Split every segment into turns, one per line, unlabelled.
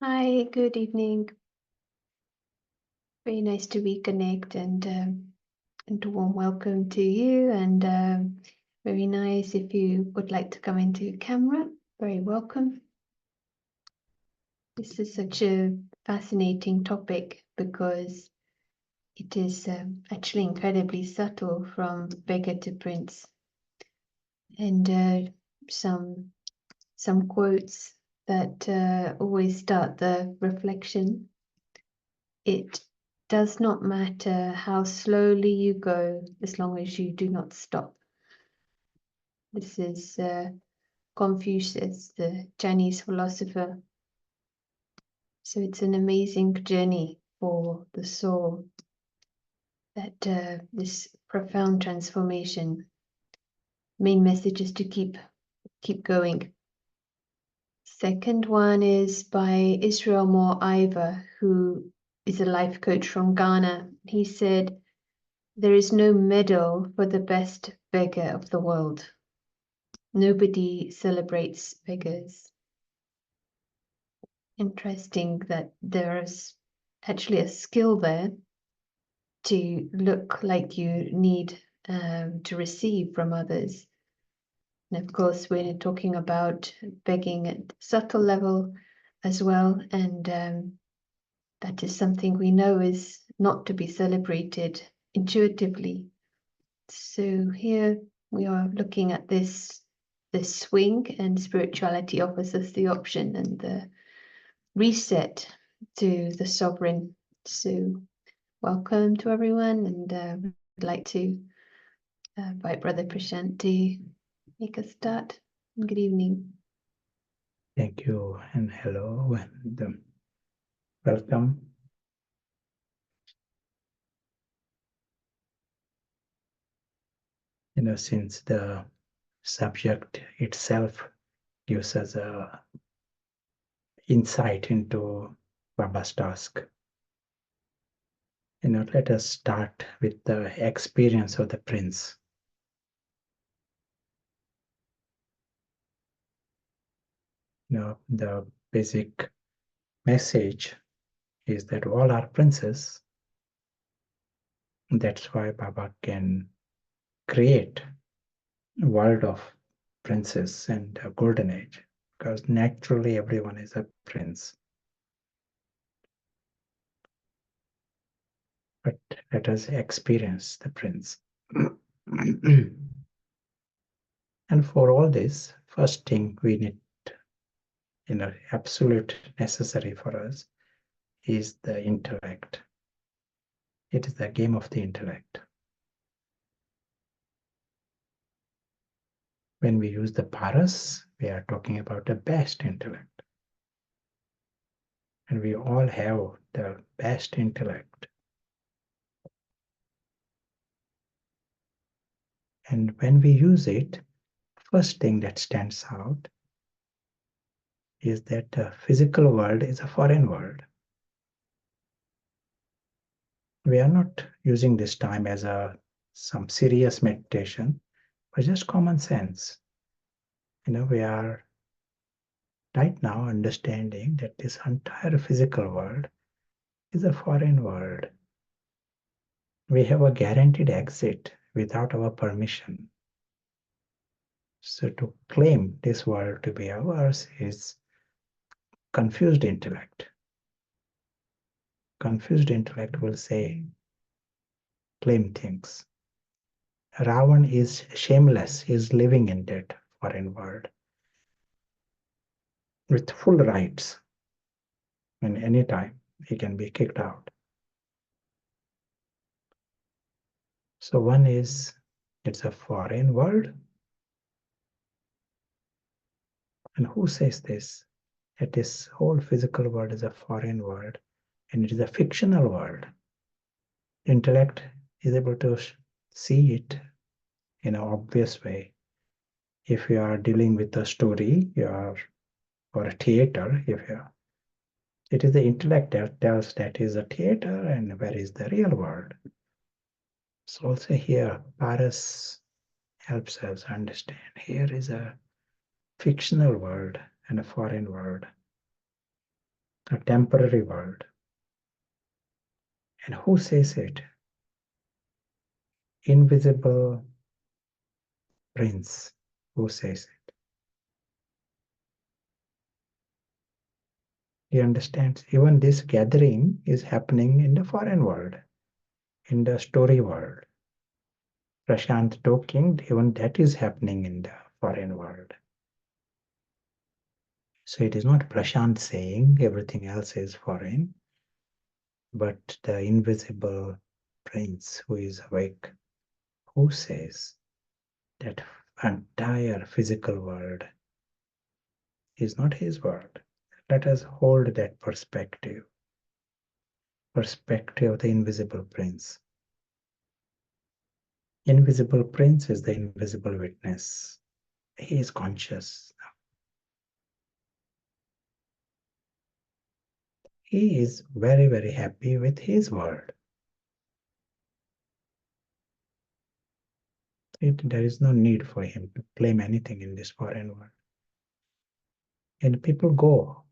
Hi, good evening. Very nice to reconnect and a warm welcome to you. And very nice if you would like to come into camera. Very welcome. This is such a fascinating topic because it is actually incredibly subtle from beggar to prince. And some quotes that always start the reflection. It does not matter how slowly you go as long as you do not stop. This is Confucius, the Chinese philosopher. So it's an amazing journey for the soul, that this profound transformation. Main message is to keep going. Second one is by Israel Moore Ivor, who is a life coach from Ghana. He said, "There is no medal for the best beggar of the world. Nobody celebrates beggars." Interesting that there's actually a skill there to look like you need to receive from others. And of course, we're talking about begging at subtle level as well. And that is something we know is not to be celebrated intuitively. So here we are looking at this swing, and spirituality offers us the option and the reset to the sovereign. So welcome to everyone, and I'd like to invite Brother Prashant to make us start. Good evening.
Thank you, and hello, and welcome. Since the subject itself gives us a insight into Baba's task, let us start with the experience of the prince. The basic message is that all are princes. That's why Baba can create a world of princes and a golden age, because naturally everyone is a prince. But let us experience the prince. And for all this, first thing we need, absolute necessary for us is the intellect. It is the game of the intellect. When we use the paras, we are talking about the best intellect. And we all have the best intellect. And when we use it, first thing that stands out is that the physical world is a foreign world. We are not using this time as some serious meditation, but just common sense. We are right now understanding that this entire physical world is a foreign world. We have a guaranteed exit without our permission. So to claim this world to be ours is confused intellect. Confused intellect will say, claim things. Ravan is shameless. He is living in that foreign world with full rights. And any time he can be kicked out. So one is, it's a foreign world. And who says this? That this whole physical world is a foreign world, and it is a fictional world. Intellect is able to see it in an obvious way. If you are dealing with a story, or a theater, it is the intellect that tells that is a theater and where is the real world. So also here, Paris helps us understand. Here is a fictional world and a foreign world. a temporary world. And who says it? Invisible prince. Who says it? He understands even this gathering is happening in the foreign world, in the story world. Prashant talking, even that is happening in the foreign world. So it is not Prashant saying everything else is foreign, but the invisible prince who is awake, who says that entire physical world is not his world. Let us hold that perspective of the invisible prince. Invisible prince is the invisible witness. He is conscious. He is very, very happy with his world. There is no need for him to claim anything in this foreign world. And people go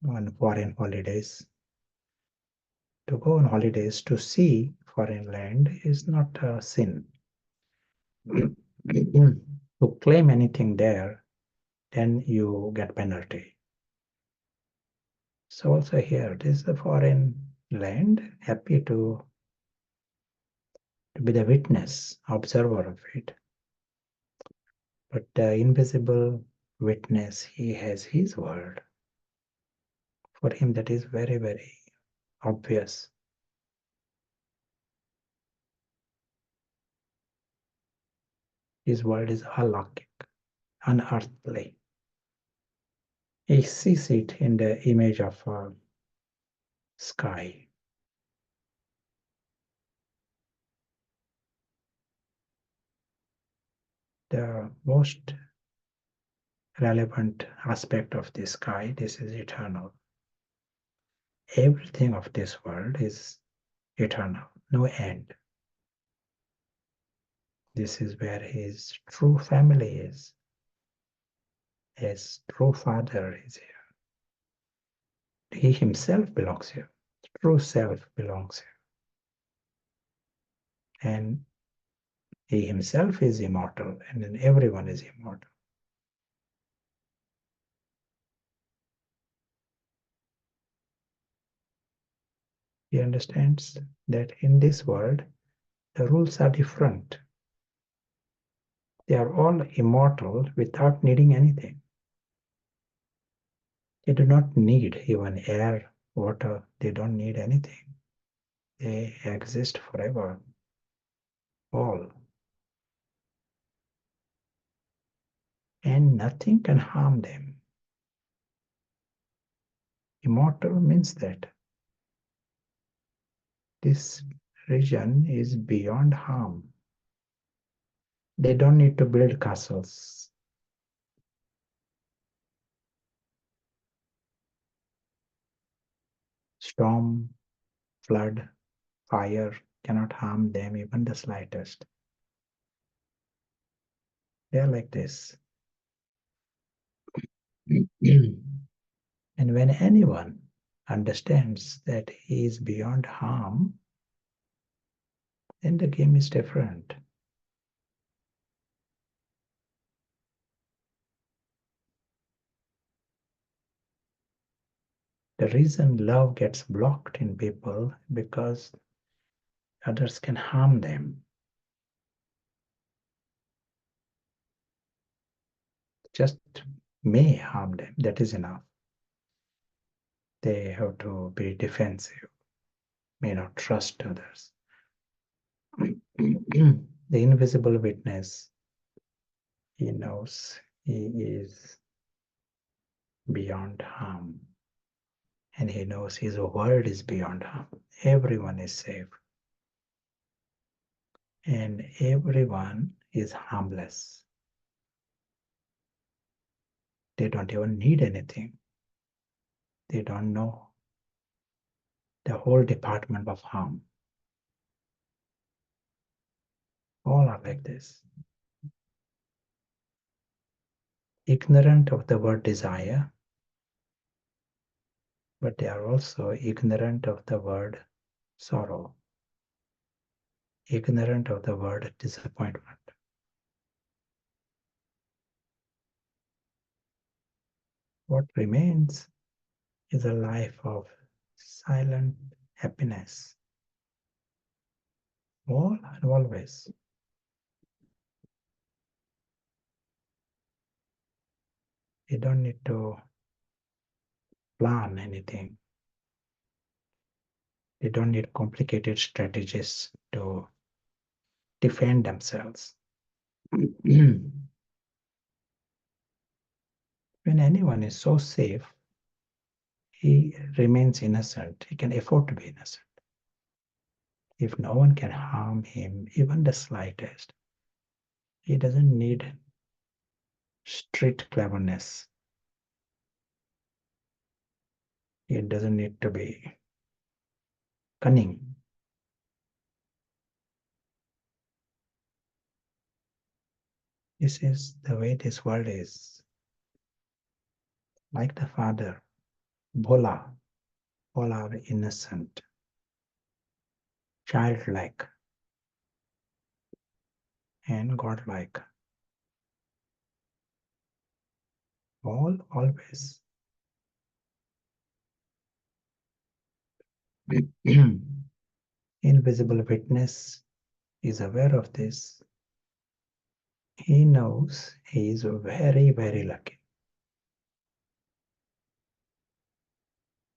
on foreign holidays. To go on holidays to see foreign land is not a sin. To claim anything there, then you get penalty. So also here, this is a foreign land, happy to be the witness, observer of it. But the invisible witness, he has his world. For him, that is very, very obvious. His world is alaukic, unearthly. He sees it in the image of a sky. The most relevant aspect of the sky, this is eternal. Everything of this world is eternal, no end. This is where his true family is. His true father is here. He himself belongs here. True self belongs here. And he himself is immortal, and then everyone is immortal. He understands that in this world, the rules are different. They are all immortal without needing anything. They do not need even air, water. They don't need anything. They exist forever. All. And nothing can harm them. Immortal means that this region is beyond harm. They don't need to build castles. Storm, flood, fire cannot harm them even the slightest. They are like this. And when anyone understands that he is beyond harm, then the game is different. The reason love gets blocked in people because others can harm them. Just may harm them, that is enough. They have to be defensive, may not trust others. The invisible witness, he knows he is beyond harm. And he knows his world is beyond harm. Everyone is safe. And everyone is harmless. They don't even need anything. They don't know the whole department of harm. All are like this. Ignorant of the word desire, but they are also ignorant of the word sorrow, ignorant of the word disappointment. What remains is a life of silent happiness, all and always. You don't need to plan anything. They don't need complicated strategies to defend themselves. When anyone is so safe, he remains innocent. He can afford to be innocent. If no one can harm him, even the slightest, he doesn't need street cleverness. He doesn't need to be cunning. This is the way this world is. Like the Father, Bhola, all are innocent, childlike, and godlike. All, always. Invisible witness is aware of this. He knows he is very, very lucky.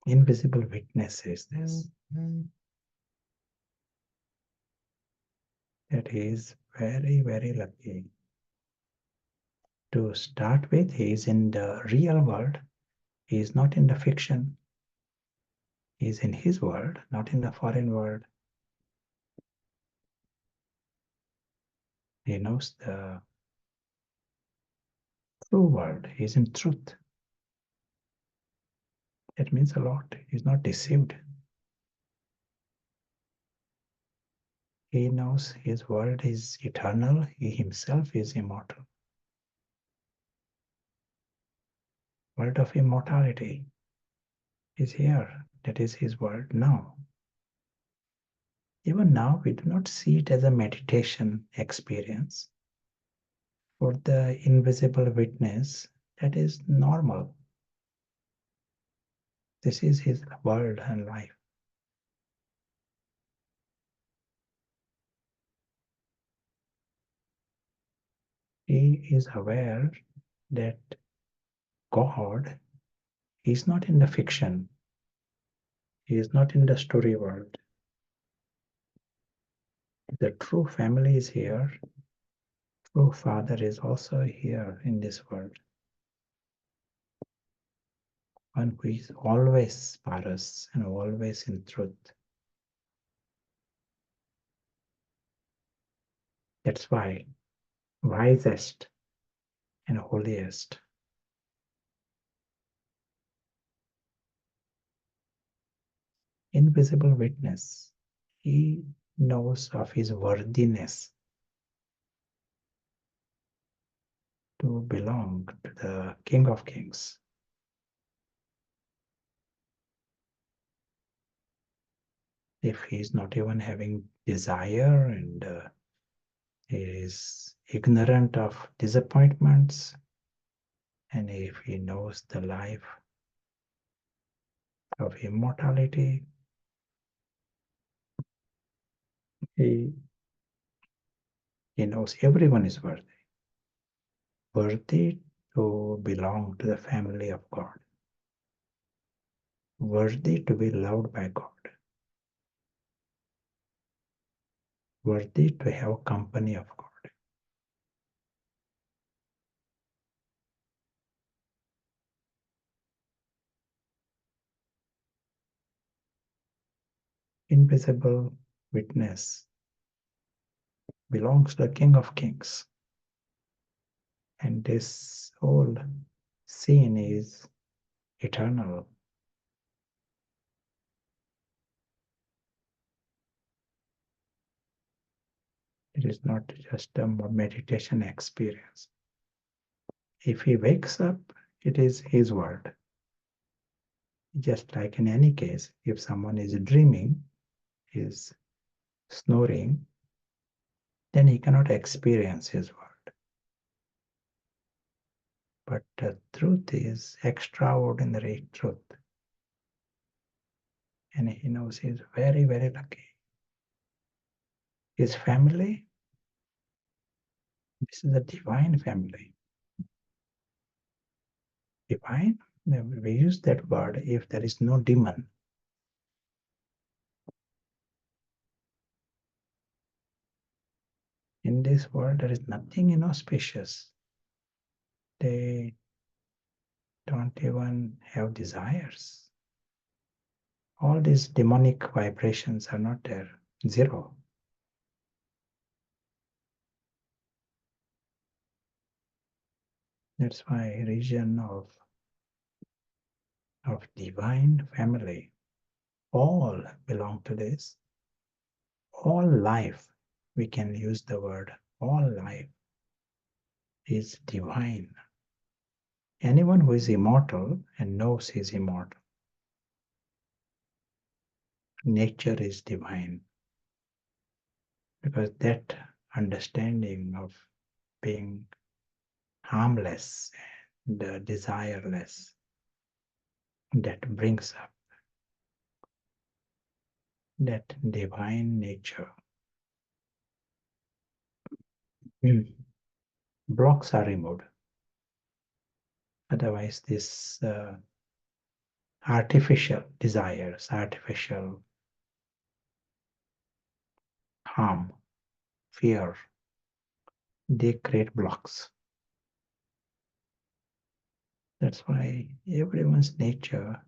Invisible witness is this. That he is very, very lucky. To start with, he is in the real world. He is not in the fiction. He is in his world, not in the foreign world. He knows the true world. He is in truth. That means a lot. He is not deceived. He knows his world is eternal. He himself is immortal. World of immortality is here. That is his world now. Even now, we do not see it as a meditation experience. For the invisible witness, that is normal. This is his world and life. He is aware that God is not in the fiction. He is not in the story world. The true family is here. True Father is also here in this world. One who is always paras and always in truth. That's why wisest and holiest. Invisible witness. He knows of his worthiness to belong to the King of Kings. If he is not even having desire and he is ignorant of disappointments, and if he knows the life of immortality, he knows everyone is worthy to belong to the family of God, worthy to be loved by God, worthy to have company of God. Invisible witness belongs to the King of Kings. And this whole scene is eternal. It is not just a meditation experience. If he wakes up, it is his world. Just like in any case, if someone is dreaming, is snoring, then he cannot experience his world. But the truth is extraordinary truth. And he knows he's very, very lucky. His family, this is a divine family. Divine, we use that word if there is no demon. In this world, there is nothing inauspicious. They don't even have desires. All these demonic vibrations are not there. Zero. That's why region of divine family, all belong to this. All life, we can use the word, all life is divine. Anyone who is immortal and knows he is immortal, nature is divine. Because that understanding of being harmless and desireless, that brings up that divine nature. Blocks are removed. Otherwise, this artificial desires, artificial harm, fear, they create blocks. That's why everyone's nature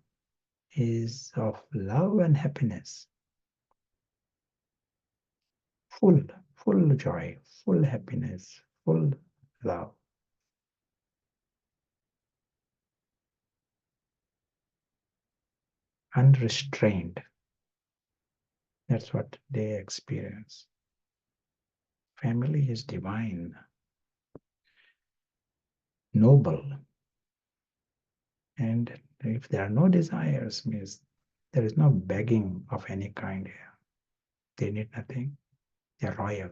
is of love and happiness. Full joy, full happiness, full love. Unrestrained. That's what they experience. Family is divine, noble. And if there are no desires, means there is no begging of any kind here. They need nothing. They're royal.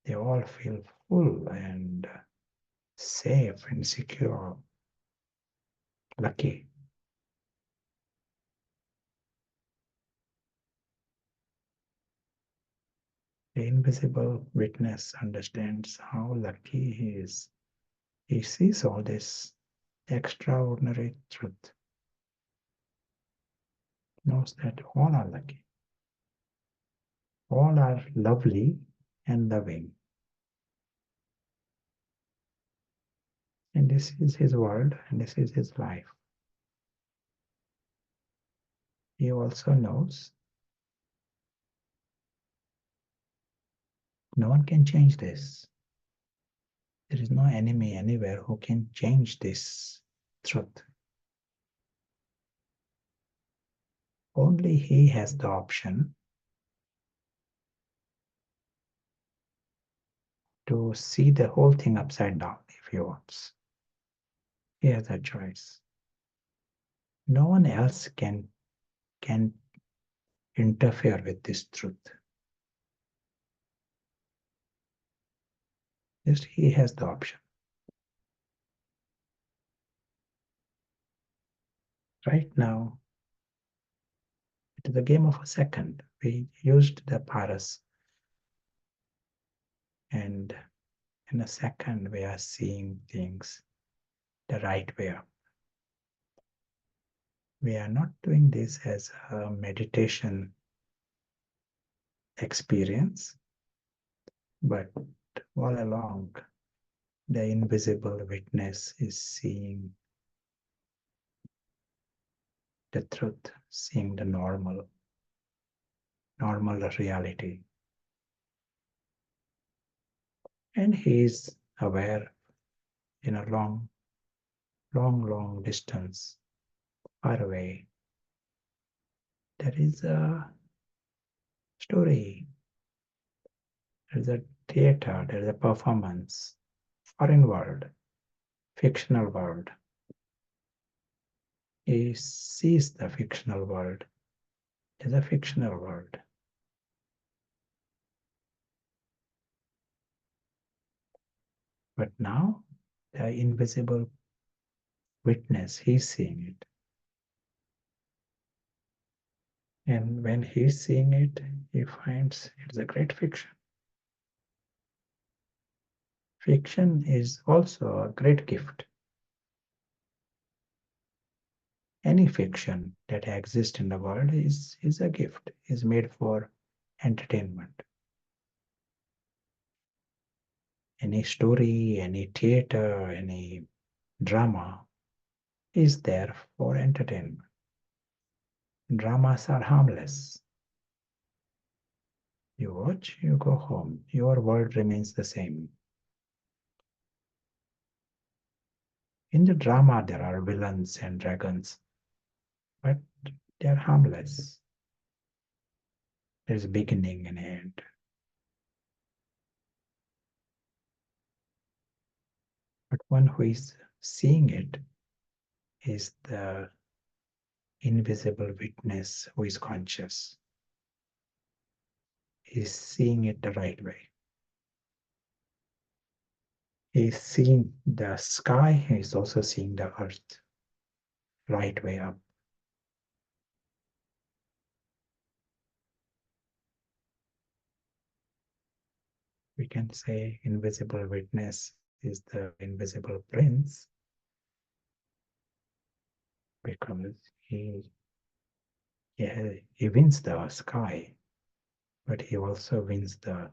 They all feel full and safe and secure, lucky. The invisible witness understands how lucky he is. He sees all this extraordinary truth, knows that all are lucky, all are lovely and loving. And this is his world, and this is his life. He also knows no one can change this. There is no enemy anywhere who can change this truth. Only he has the option to see the whole thing upside down if he wants. He has a choice. No one else can interfere with this truth. Just he has the option. Right now, it is a game of a second. We used the paras, and in a second we are seeing things the right way. We are not doing this as a meditation experience, but all along the invisible witness is seeing the truth, seeing the normal reality. And he is aware in a long distance, far away. There is a story, there is a theater, there is a performance, foreign world, fictional world. He sees the fictional world as a fictional world. But now, the invisible witness, he's seeing it. And when he's seeing it, he finds it's a great fiction. Fiction is also a great gift. Any fiction that exists in the world is a gift, is made for entertainment. Any story, any theater, any drama is there for entertainment. Dramas are harmless. You watch, you go home. Your world remains the same. In the drama, there are villains and dragons, but they are harmless. There's a beginning and end. But one who is seeing it is the invisible witness who is conscious. He's seeing it the right way. He's seeing the sky, he's also seeing the earth right way up. We can say invisible witness is the invisible prince because he wins the sky, but he also wins the earth.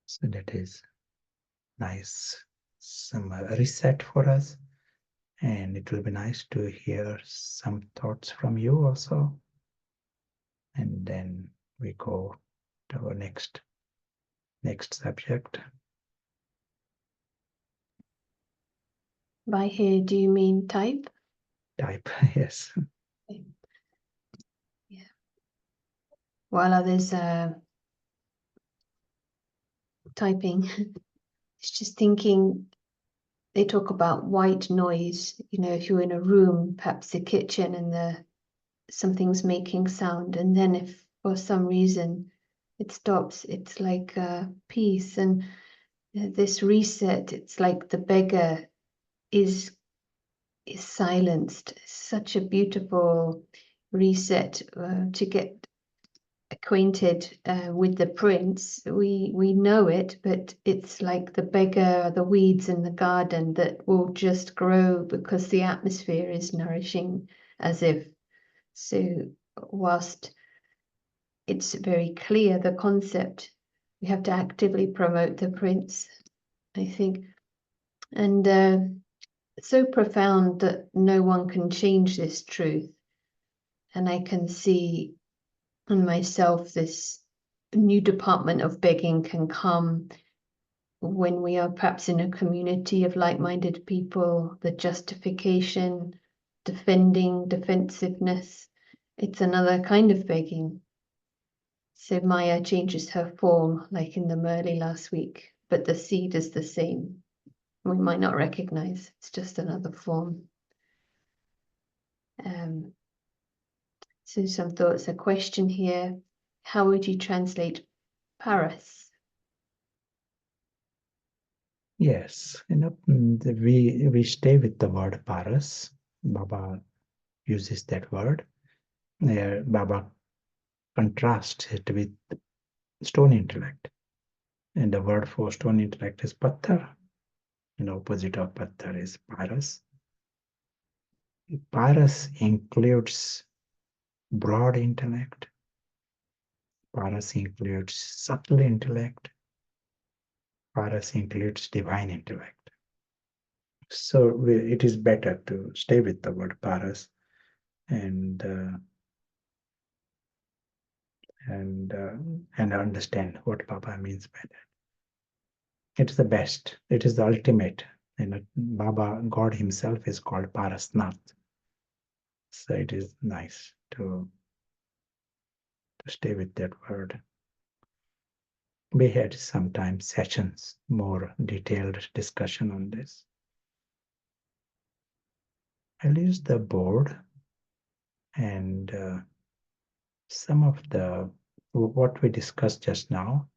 So that is nice, some reset for us, and it will be nice to hear some thoughts from you also, and then we go to our next subject.
By here, do you mean type?
Type, yes.
Yeah. While others typing, it's just thinking, they talk about white noise. You know, if you're in a room, perhaps the kitchen, and something's making sound, and then if for some reason it stops, it's like peace. And this reset, it's like the beggar is silenced. Such a beautiful reset to get acquainted with the prince. We know it, but it's like the beggar, the weeds in the garden that will just grow because the atmosphere is nourishing, as if. So whilst it's very clear, the concept, we have to actively promote the prince, I think. And so profound that no one can change this truth. And I can see in myself this new department of begging can come when we are perhaps in a community of like-minded people, the justification, defending, defensiveness. It's another kind of begging. So Maya changes her form, like in the Merle last week, but the seed is the same. We might not recognize, it's just another form. So some thoughts, a question here. How would you translate Paris?
Yes, we stay with the word paras. Baba uses that word. Baba contrasts it with stone intellect. And the word for stone intellect is patthar. And opposite of patthar is paras. Paras includes broad intellect. Paras includes subtle intellect. Paras includes divine intellect. So it is better to stay with the word paras and and understand what Baba means by that. It's the best. It is the ultimate. Baba, God himself is called Parasnath. So it is nice to stay with that word. We had sometimes sessions, more detailed discussion on this. I'll use the board and some of the what we discussed just now.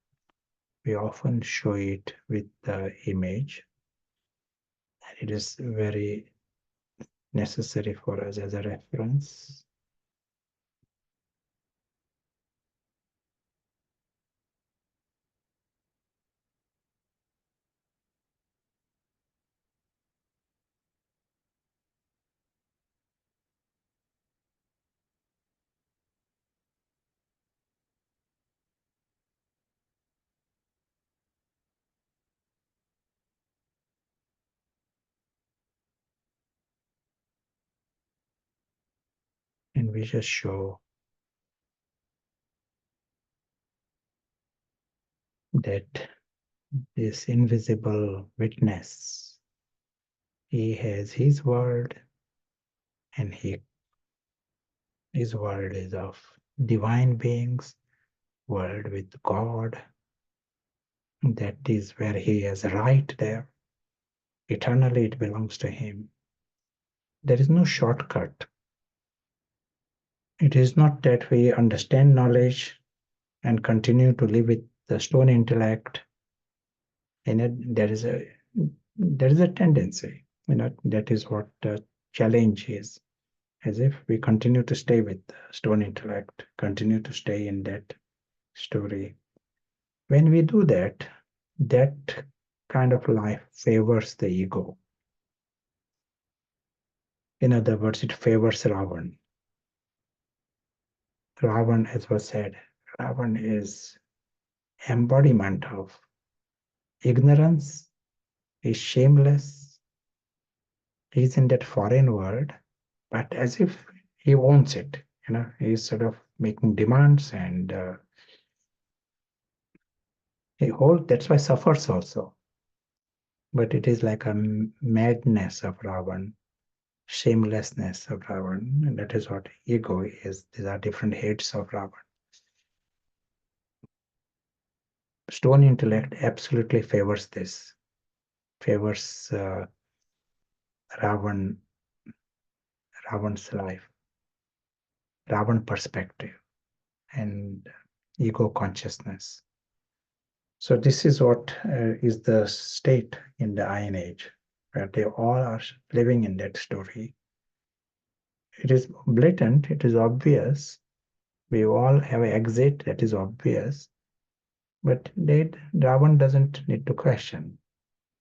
We often show it with the image. It is very necessary for us as a reference. And we just show that this invisible witness, he has his world, and his world is of divine beings, world with God. That is where he has right there. Eternally it belongs to him. There is no shortcut. It is not that we understand knowledge and continue to live with the stone intellect. There is a tendency, that is what the challenge is. As if we continue to stay with the stone intellect, continue to stay in that story. When we do that, that kind of life favors the ego. In other words, it favors Ravan. Ravan, as was said, Ravan is embodiment of ignorance, is shameless, he's in that foreign world, but as if he owns it. He's sort of making demands and that's why suffers also. But it is like a madness of Ravan, shamelessness of Ravan, and that is what ego is. These are different heads of Ravan. Stone intellect absolutely favors this, favors Ravan's life, Ravan perspective, and ego consciousness. So this is what is the state in the Iron Age, where they all are living in that story. It is blatant, it is obvious. We all have an exit that is obvious, but Ravan doesn't need to question.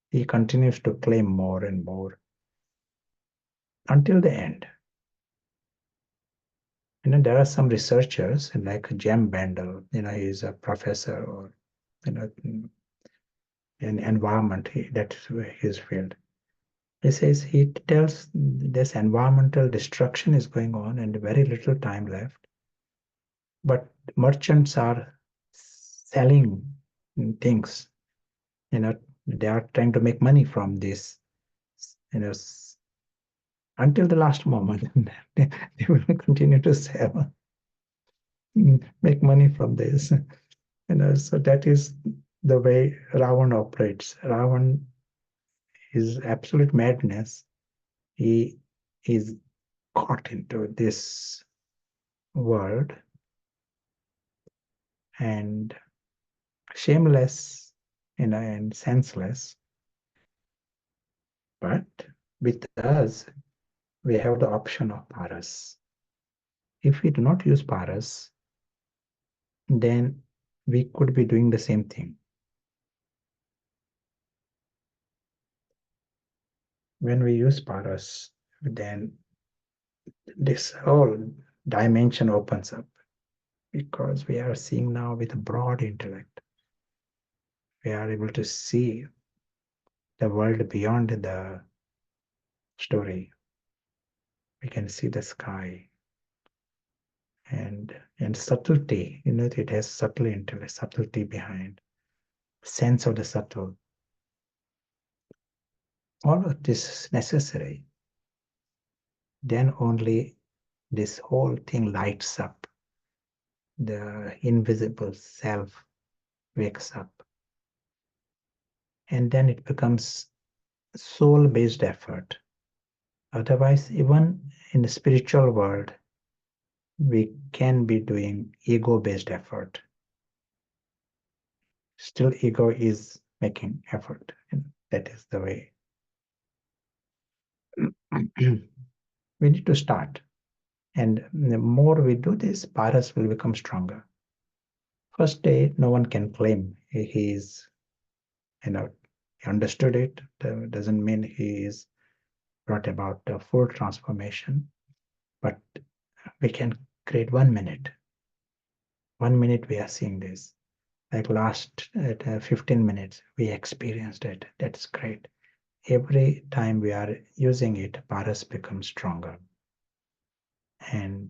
He continues to claim more and more until the end. There are some researchers like Jem Bandel, he's a professor or, in environment, that's his field. He tells this environmental destruction is going on and very little time left. But merchants are selling things, they are trying to make money from this, until the last moment. They will continue to sell, make money from this. So that is the way Ravan operates. Ravan is absolute madness. He is caught into this world and shameless, and senseless. But with us, we have the option of paras. If we do not use paras, then we could be doing the same thing. When we use paras, then this whole dimension opens up, because we are seeing now with a broad intellect. We are able to see the world beyond the story. We can see the sky and subtlety. It has subtle intellect, subtlety behind, sense of the subtle. all of this is necessary. Then only this whole thing lights up. The invisible self wakes up. And then it becomes soul-based effort. Otherwise, even in the spiritual world, we can be doing ego-based effort. Still, ego is making effort, and that is the way. We need to start. And the more we do this, paras will become stronger. First day, no one can claim he is, he understood it. Doesn't mean he is brought about a full transformation, but we can create 1 minute. 1 minute we are seeing this. Like last 15 minutes, we experienced it. That's great. Every time we are using it, paras becomes stronger. And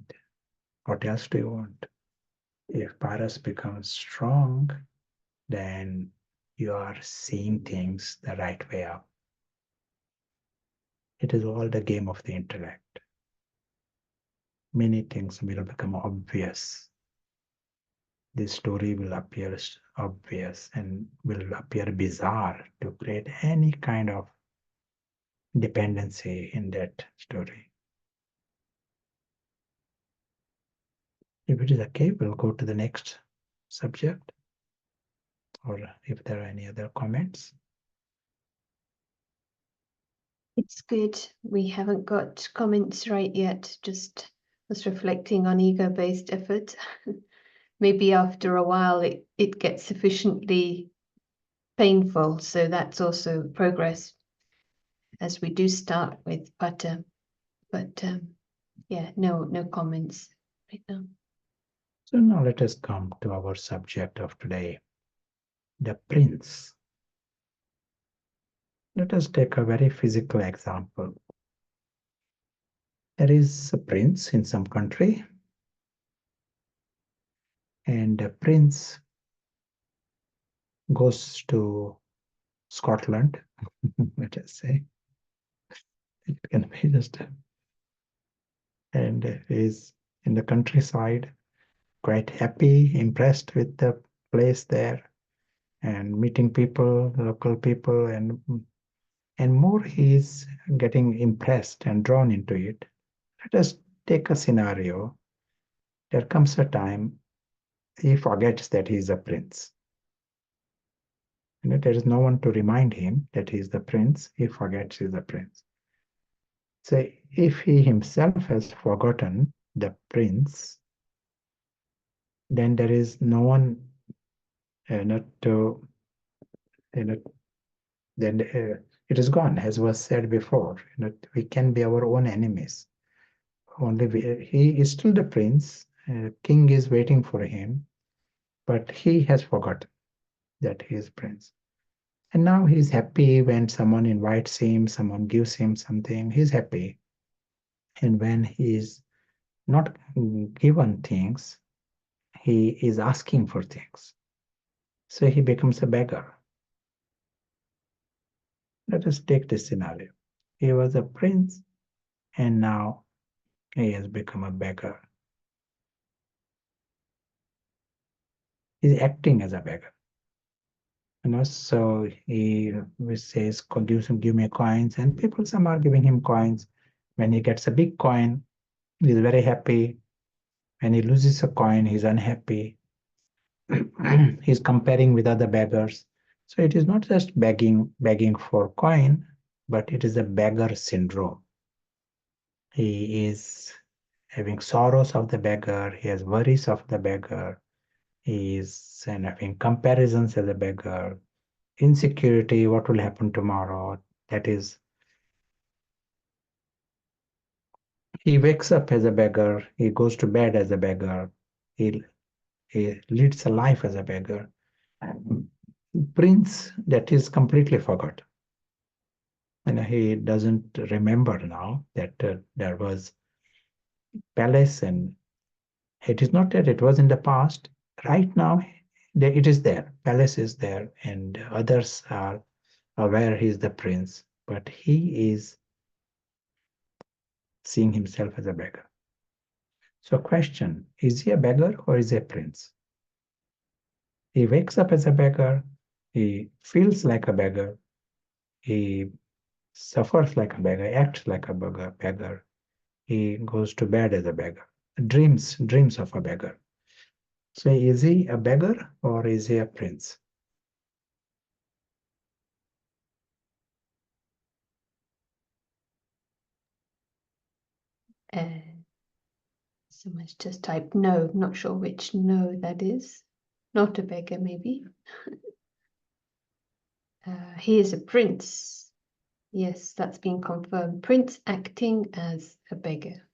what else do you want? If paras becomes strong, then you are seeing things the right way up. It is all the game of the intellect. Many things will become obvious. This story will appear obvious and will appear bizarre to create any kind of dependency in that story. If it is okay, we'll go to the next subject, or if there are any other comments.
It's good. We haven't got comments right yet, just was reflecting on ego-based effort. Maybe after a while it gets sufficiently painful, so that's also progress as we do start with pata. But yeah, no comments right now.
So now let us come to our subject of today, the prince. Let us take a very physical example. There is a prince in some country, and the prince goes to Scotland, let us say. It can be just, and is in the countryside, quite happy, impressed with the place there, and meeting people, local people, and more he is getting impressed and drawn into it. Let us take a scenario. There comes a time he forgets that he is a prince. There is no one to remind him that he is the prince. He forgets he is the prince. So if he himself has forgotten the prince, then there is no one not to, then it is gone, as was said before. We can be our own enemies. He is still the prince. King is waiting for him, but he has forgotten that he is prince. And now he's happy when someone invites him, someone gives him something, he's happy. And when he is not given things, he is asking for things. So he becomes a beggar. Let us take this scenario. He was a prince, and now he has become a beggar. He's acting as a beggar. So he says, give me coins, and people, some are giving him coins. When he gets a big coin, he's very happy. When he loses a coin, he's unhappy. He's comparing with other beggars. So it is not just begging for coin, but it is a beggar syndrome. He is having sorrows of the beggar. He has worries of the beggar. He is having comparisons as a beggar. Insecurity, what will happen tomorrow? That is, he wakes up as a beggar. He goes to bed as a beggar. He leads a life as a beggar. Prince, that is completely forgotten. And he doesn't remember now that there was palace, and it is not that it was in the past. Right now, it is there. Palace is there, and others are aware he is the prince. but he is seeing himself as a beggar. So, question, is he a beggar or is he a prince? He wakes up as a beggar, he feels like a beggar, he suffers like a beggar, acts like a beggar. He goes to bed as a beggar, dreams of a beggar. So is he a beggar or is he a prince?
Someone's just typed no, not sure which no that is. Not a beggar, maybe. He is a prince. Yes, that's been confirmed. Prince acting as a beggar.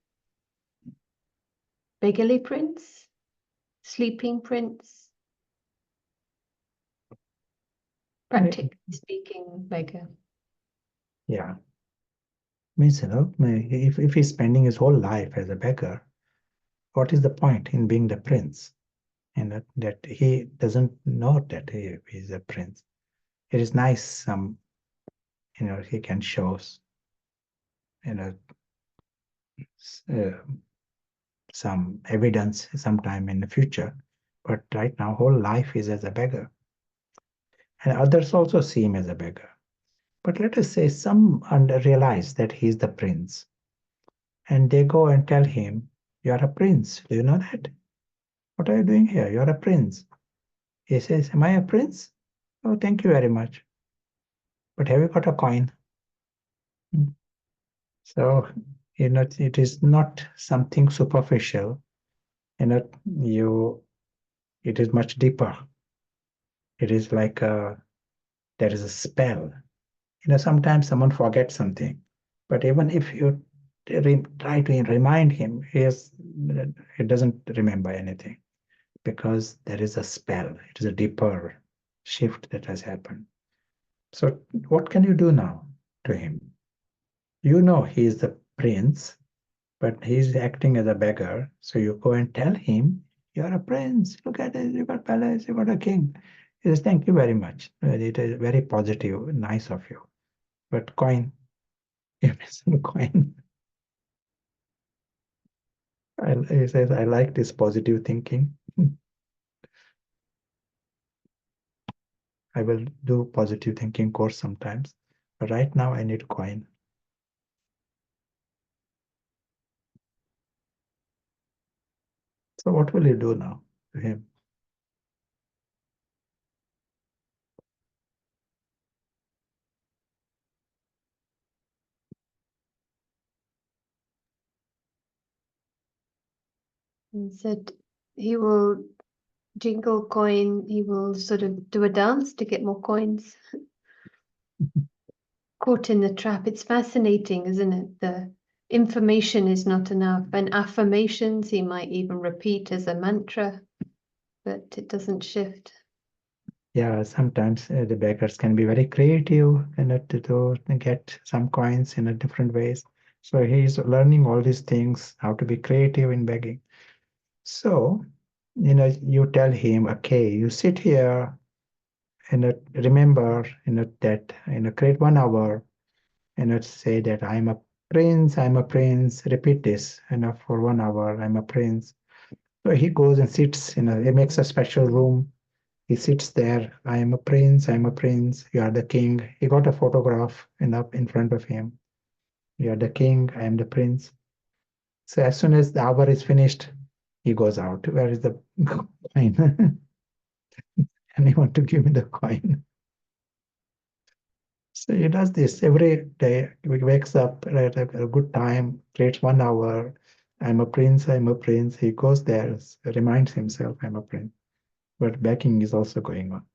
Beggarly prince? Sleeping prince? Practically speaking, beggar.
Yeah. Means, if he's spending his whole life as a beggar, what is the point in being the prince? And that he doesn't know that he is a prince. It is nice he can show you know uh, some evidence sometime in the future, but right now whole life is as a beggar, and others also see him as a beggar. But let us say some realize that he is the prince, and they go and tell him, "You are a prince. Do you know that? What are you doing here? You are a prince." He says, "Am I a prince? Oh, thank you very much. But have you got a coin?" So, it is not something superficial. It is much deeper. It is like there is a spell. Sometimes someone forgets something, but even if you try to remind him, he doesn't remember anything because there is a spell. It is a deeper shift that has happened. So, what can you do now to him? He is the prince, but he's acting as a beggar. So you go and tell him, "You're a prince. Look at it. You got palace. You got a king." He says, "Thank you very much. It is very positive, nice of you. But coin, give me some coin." He says, "I like this positive thinking. I will do positive thinking course sometimes. But right now I need coin." So what will you do now to him?
And said he will jingle coin, he will sort of do a dance to get more coins. Caught in the trap. It's fascinating, isn't it? The information is not enough. And affirmations he might even repeat as a mantra, but it doesn't shift.
Yeah, sometimes the beggars can be very creative and to get some coins in a different ways. So he's learning all these things, how to be creative in begging. So, you tell him, "Okay, you sit here and remember, that, create 1 hour, say that I'm a prince, repeat this, for 1 hour, I'm a prince." So he goes and sits, he makes a special room. He sits there. "I am a prince. I am a prince. You are the king." He got a photograph up in front of him. "You are the king. I am the prince." So as soon as the hour is finished, he goes out. "Where is the coin?" "Anyone to give me the coin?" So he does this every day. He wakes up at a good time, creates 1 hour. "I'm a prince. I'm a prince." He goes there, reminds himself, "I'm a prince." But begging is also going on.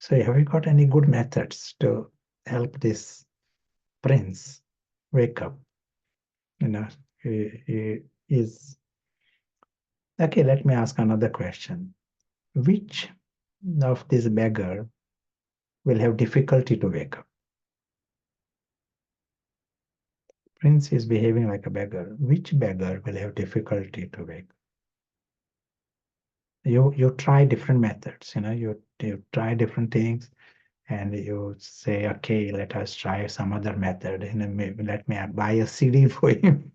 So have you got any good methods to help this prince wake up? He is okay. Let me ask another question. Which of this beggar will have difficulty to wake up? Prince is behaving like a beggar. Which beggar will have difficulty to wake up? You try different methods, you try different things, and you say, okay, let us try some other method, and maybe let me buy a CD for him.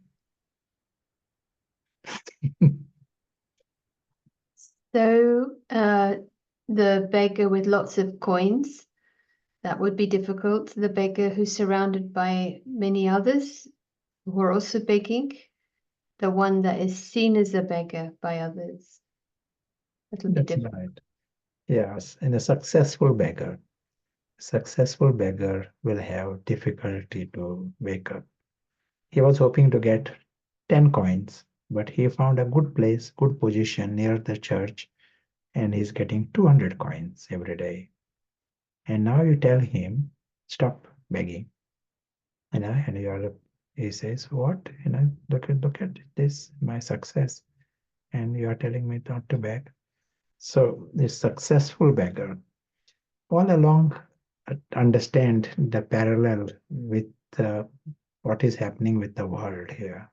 So the beggar with lots of coins, that would be difficult. The beggar who's surrounded by many others who are also begging, the one that is seen as a beggar by others, that'll be
That's
difficult.
right. Yes, and a successful beggar will have difficulty to wake up. He was hoping to get 10 coins, but he found a good place, good position near the church, and he's getting 200 coins every day. And now you tell him, stop begging, and he says, what? Look at this, my success, and you are telling me not to beg. So the successful beggar all along understand the parallel with what is happening with the world here.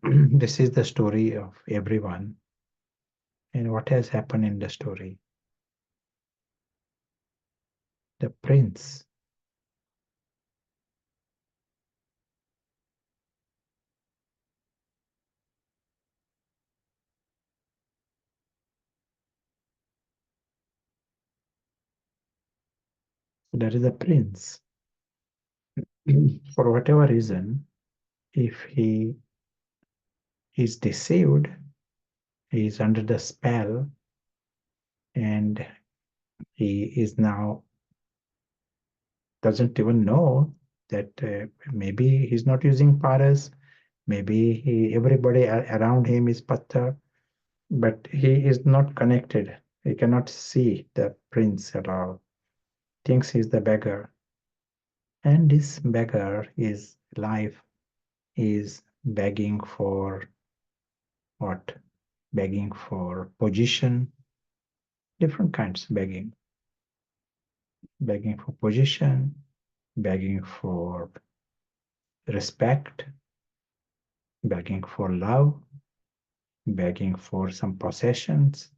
This is the story of everyone, and what has happened in the story. The prince, there is a prince. For whatever reason, if he is deceived, he is under the spell, and he is now doesn't even know that maybe he's not using paras, maybe everybody around him is patthar, but he is not connected. He cannot see the prince at all. Thinks he's the beggar. And this beggar is life is begging for what? Begging for position, different kinds of begging for position, begging for respect, begging for love, begging for some possessions,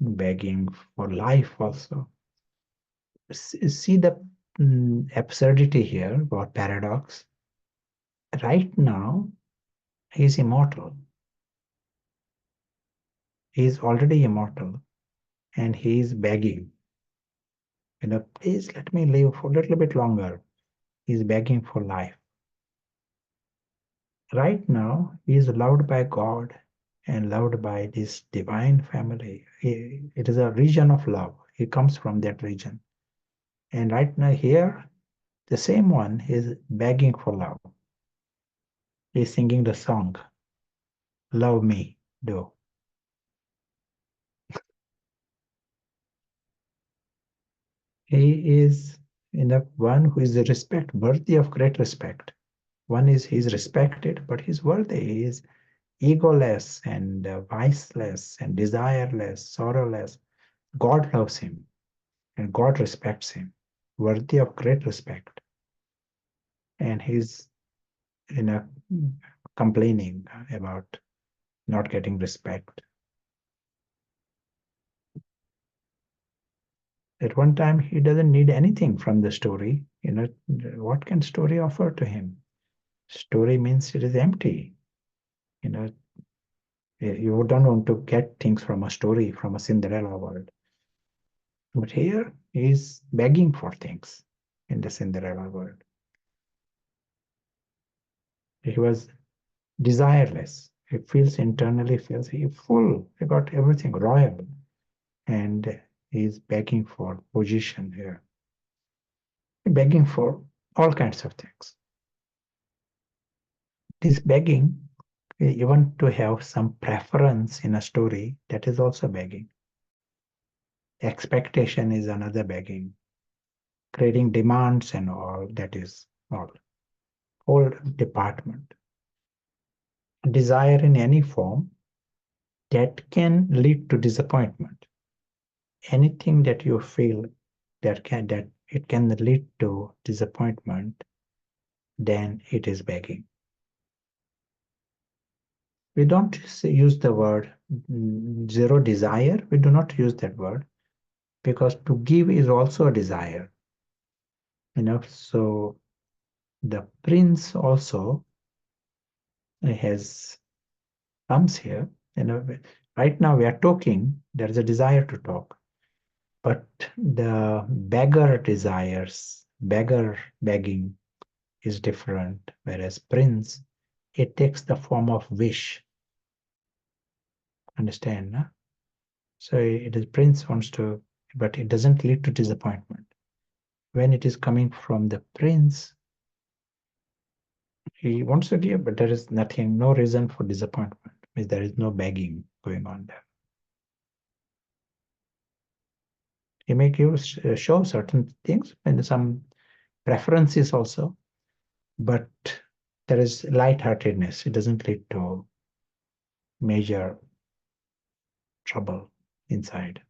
begging for life also. See the absurdity here, or paradox. Right now, he is immortal. He is already immortal, and he is begging, please let me live for a little bit longer. He is begging for life. Right now, he is loved by God and loved by this divine family. It is a region of love. He comes from that region. And right now, here, the same one is begging for love. He's singing the song, Love Me, Do. He is one who is worthy of great respect. One is he's respected, but he's worthy. He is egoless and viceless and desireless, sorrowless. God loves him and God respects him, worthy of great respect. And he's you know complaining about not getting respect. At one time, he doesn't need anything from the story. What can story offer to him? Story means it is empty. You know, you don't want to get things from a story, from a Cinderella world. But here, he's begging for things in the Cinderella world. He was desireless. He feels internally, feels he's full. He got everything royal. And he's begging for position here. Begging for all kinds of things. This begging, even to have some preference in a story, that is also begging. Expectation is another begging. Creating demands and all, that is all. Whole department. Desire in any form that can lead to disappointment. Anything that you feel that it can lead to disappointment, then it is begging. We don't use the word zero desire. We do not use that word because to give is also a desire. So the prince also has comes here. Right now we are talking. There is a desire to talk, but the beggar desires, begging is different. Whereas prince, it takes the form of wish. Understand? No? So it is prince wants to, but it doesn't lead to disappointment. When it is coming from the prince, he wants to give, but there is nothing, no reason for disappointment. Means there is no begging going on there. He may give show certain things and some preferences also, but there is lightheartedness. It doesn't lead to major trouble inside.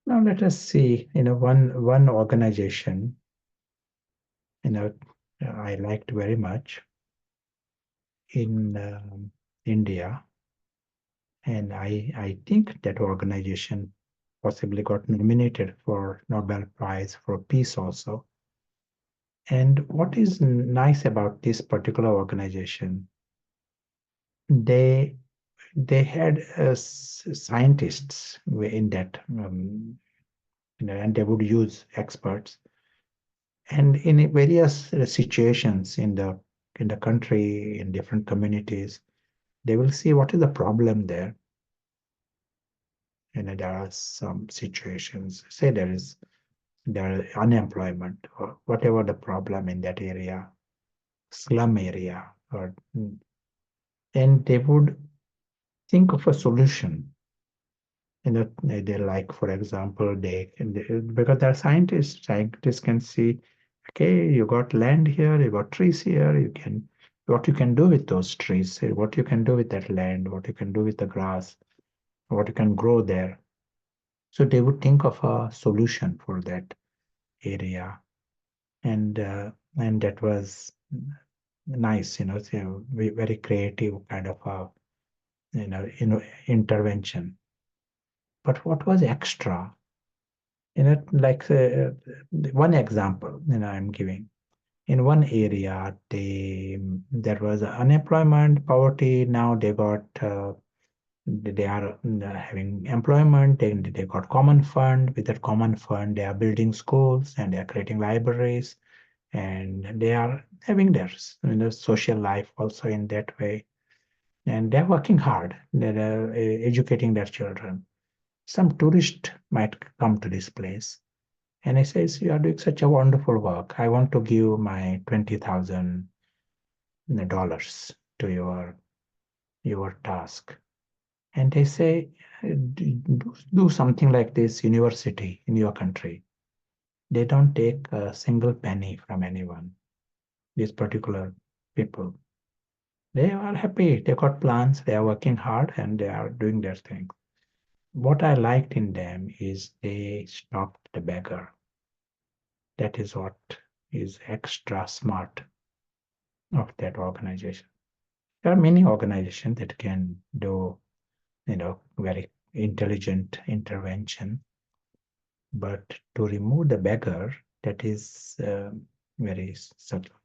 Now let us see, one organization, I liked very much in India, and I think that organization possibly got nominated for Nobel Prize for Peace also. And what is nice about this particular organization, they they had scientists in that, and they would use experts, and in various situations in the country, in different communities, they will see what is the problem there. There are some situations, say there is unemployment or whatever the problem in that area, slum area, and they would think of a solution. They like, for example, because they're scientists can see, okay, you got land here, you got trees here, what you can do with those trees, what you can do with that land, what you can do with the grass, what you can grow there. So they would think of a solution for that area, and that was nice, so very creative kind of a intervention. But what was extra? Like one example, I'm giving. In one area, there was unemployment, poverty. Now they are having employment. They got common fund. With that common fund, they are building schools and they are creating libraries, and they are having their social life also in that way. And they're working hard. They're educating their children. Some tourist might come to this place and he says, you are doing such a wonderful work. I want to give my $20,000 to your task. And they say, do something like this university in your country. They don't take a single penny from anyone, these particular people. They are happy. They got plans. They are working hard and they are doing their thing. What I liked in them is they stopped the beggar. That is what is extra smart of that organization. There are many organizations that can do, very intelligent intervention, but to remove the beggar, that is very subtle.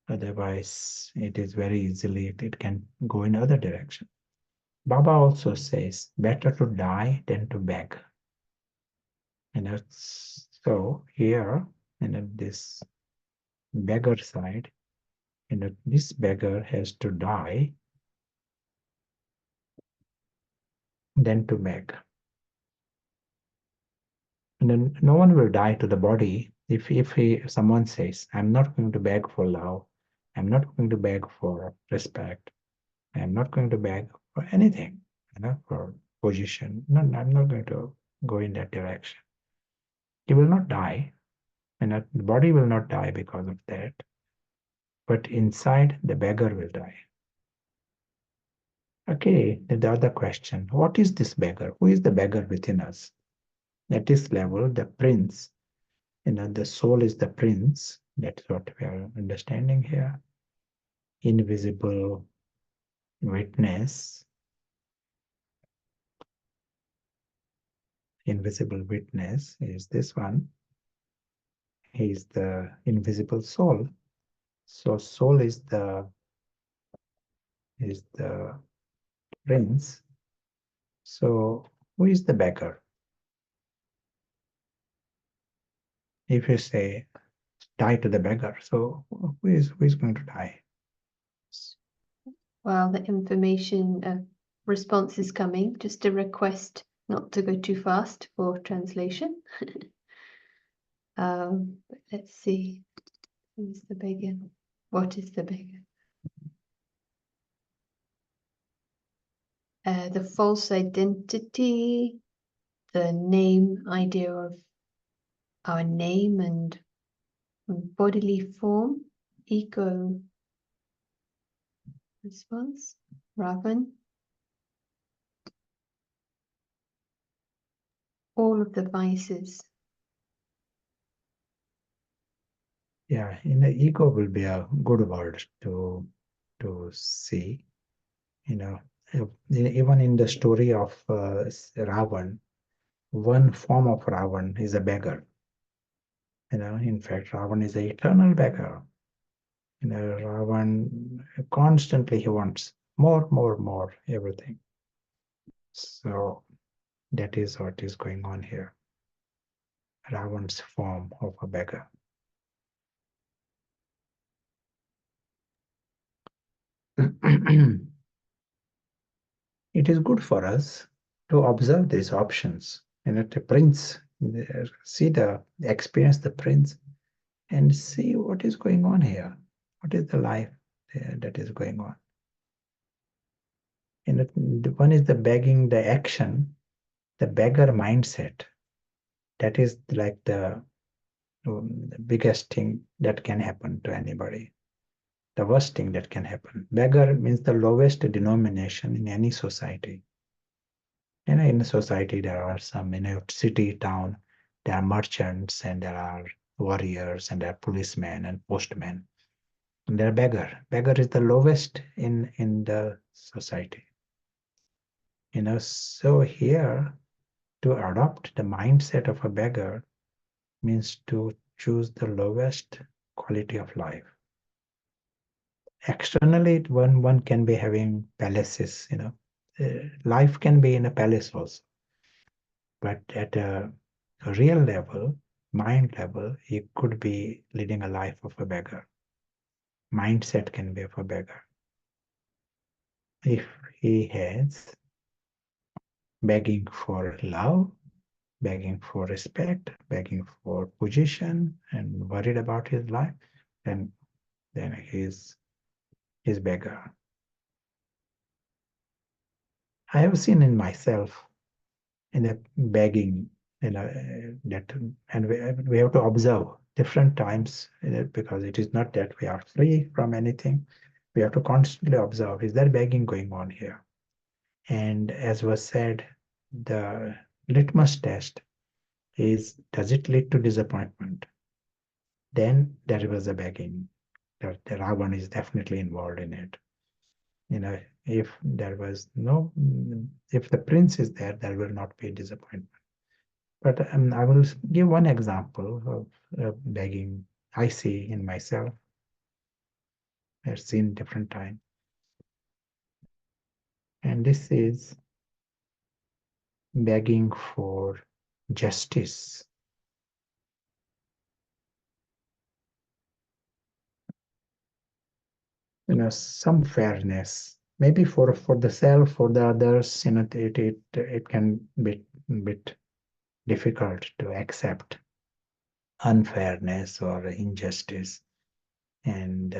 Otherwise, it is very easily, it can go in other direction. Baba also says, better to die than to beg. So here, this beggar side, this beggar has to die than to beg. And then no one will die to the body if someone says, I'm not going to beg for love, I'm not going to beg for respect, I'm not going to beg for anything, for position. No, I'm not going to go in that direction. He will not die, and the body will not die because of that, but inside the beggar will die. Okay, the other question, what is this beggar? Who is the beggar within us? At this level, the prince, the soul is the prince. That's what we are understanding here. Invisible witness. Invisible witness is this one. He is the invisible soul. So soul is the prince. So who is the beggar? If you say die to the beggar, so who is going to die?
While the information response is coming, just a request not to go too fast for translation. But let's see. Who's the beggar? What is the beggar? The false identity, the name idea of our name and bodily form, ego response, Ravan, all of the vices.
Yeah, in the ego will be a good word to see. Even in the story of Ravan, one form of Ravan is a beggar. In fact, Ravan is an eternal beggar. Ravan constantly he wants more, everything. So that is what is going on here. Ravan's form of a beggar. It is good for us to observe these options. The prince, experience the prince and see what is going on here. What is the life that is going on? One is the begging, the action, the beggar mindset. That is like the biggest thing that can happen to anybody. The worst thing that can happen. Beggar means the lowest denomination in any society. In a society, there are some, city, town, there are merchants and there are warriors and there are policemen and postmen. And they're beggar. Beggar is the lowest in the society. So here to adopt the mindset of a beggar means to choose the lowest quality of life. Externally, one can be having palaces, life can be in a palace also. But at a real level, mind level, he could be leading a life of a beggar. Mindset can be of a beggar. If he has begging for love, begging for respect, begging for position, and worried about his life, then he's beggar. I have seen in myself in a begging, that, and we have to observe different times, because it is not that we are free from anything. We have to constantly observe, is there begging going on here? And as was said, the litmus test is, does it lead to disappointment? Then there was a begging. The Ravan is definitely involved in it. If there was no, if the prince is there, there will not be disappointment. But I will give one example of begging I see in myself. I've seen different times. And this is begging for justice. Some fairness, maybe for the self, for the others, it can be a bit difficult to accept unfairness or injustice, and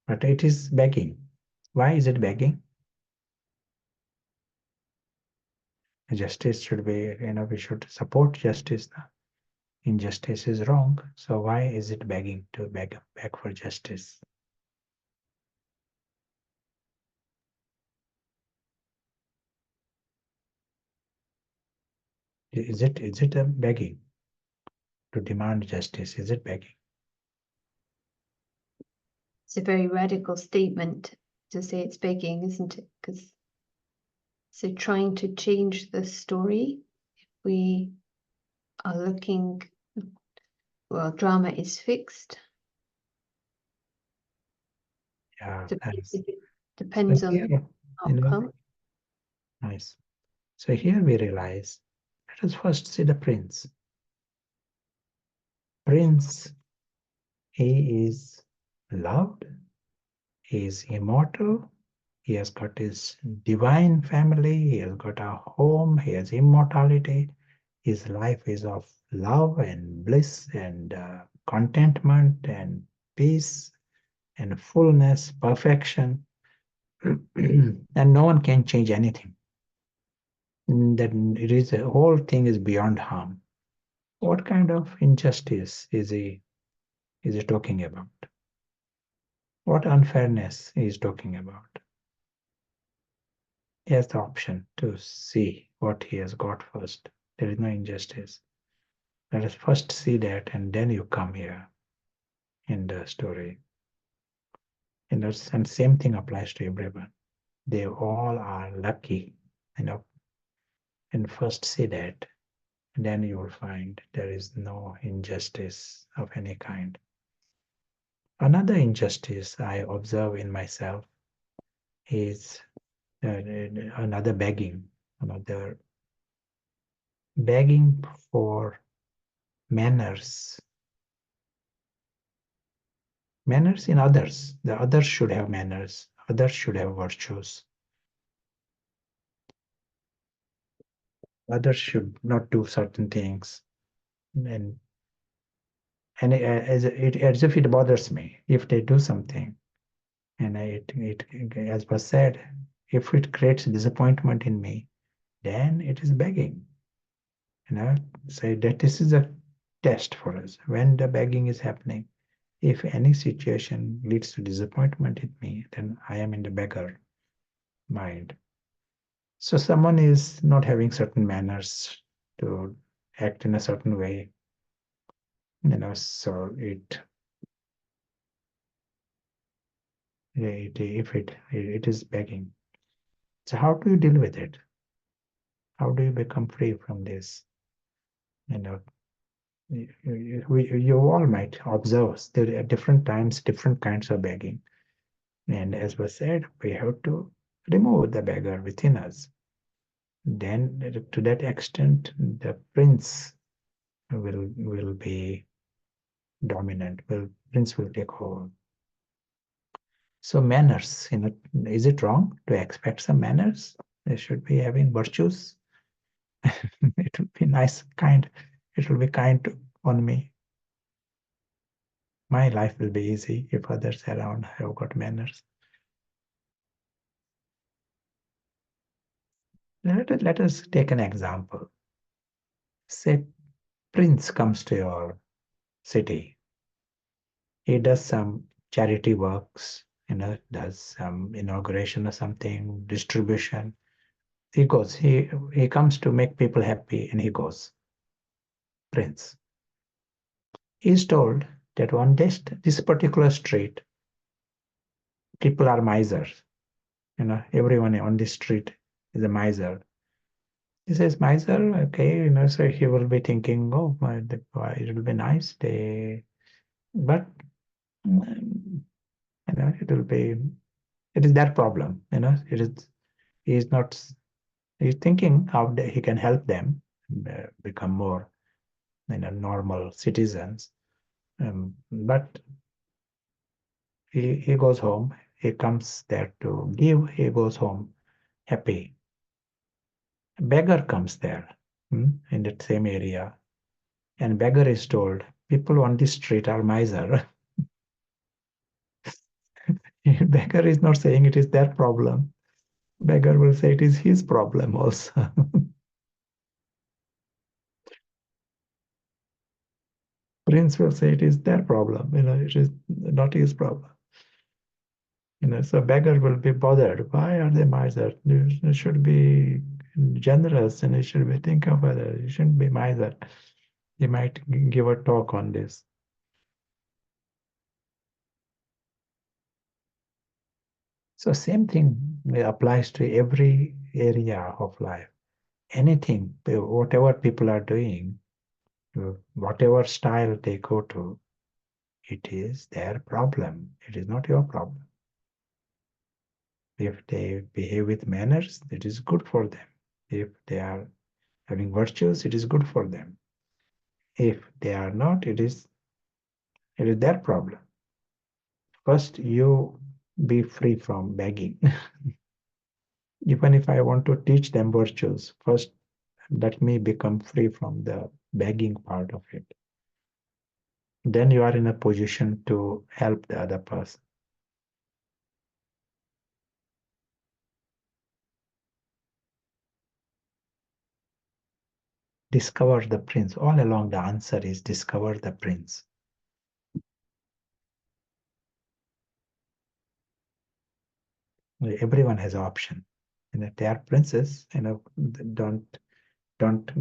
but it is begging. Why is it begging? Justice should be, we should support justice. Injustice is wrong, so why is it begging to beg for justice? Is it a begging? To demand justice, is it begging?
It's a very radical statement to say it's begging, isn't it? Because so trying to change the story, if we are looking, well, drama is fixed.
Yeah,
It depends on
here,
outcome.
nice. So here we realize, let us first see the prince. Prince, he is loved, he is immortal, he has got his divine family, he has got a home, he has immortality. His life is of love and bliss and contentment and peace and fullness, perfection. And no one can change anything. That it is a whole thing is beyond harm. What kind of injustice is he talking about? What unfairness he is talking about? He has the option to see what he has got first. There is no injustice. Let us first see that, and then you come here in the story. And same thing applies to everyone. They all are lucky, and first see that, and then you will find there is no injustice of any kind. Another injustice I observe in myself is another begging for manners. Manners in others. The others should have manners. Others should have virtues. Others should not do certain things. And as if it bothers me if they do something. And as was said, if it creates disappointment in me, then it is begging. Say that this is a test for us. When the begging is happening, if any situation leads to disappointment in me, then I am in the beggar mind. So someone is not having certain manners to act in a certain way, so it is begging. So how do you deal with it? How do you become free from this? You all might observe there are different times, different kinds of begging. And as was said, we have to remove the beggar within us. Then, to that extent, the prince will be dominant. Prince will take over. So manners, is it wrong to expect some manners? They should be having virtues. It will be nice, kind. It will be kind on me. My life will be easy if others around have got manners. Let us take an example. Say Prince comes to your city. He does some charity works, does some inauguration or something, distribution. He goes. He comes to make people happy, and he goes. Prince. He is told that on this particular street, people are misers. Everyone on this street is a miser. He says, miser, okay, so he will be thinking, oh, it will be nice. But it is their problem. He is not. He's thinking how he can help them become more, normal citizens. But he goes home. He comes there to give. He goes home happy. A beggar comes there in that same area, and beggar is told, people on this street are miser. Beggar is not saying it is their problem. Beggar will say it is his problem also. Prince will say it is their problem. It is not his problem. So beggar will be bothered. Why are they miser? They should be generous and you should be thinking of others. You shouldn't be miser. You might give a talk on this. So same thing applies to every area of life. Anything, whatever people are doing, whatever style they go to, it is their problem. It is not your problem. If they behave with manners, it is good for them. If they are having virtues, it is good for them. If they are not, it is their problem. First, you be free from begging. Even if I want to teach them virtues, first let me become free from the begging part of it. Then you are in a position to help the other person. Discover the prince. All along the answer is discover the prince. Everyone has an option. And if they are princes, don't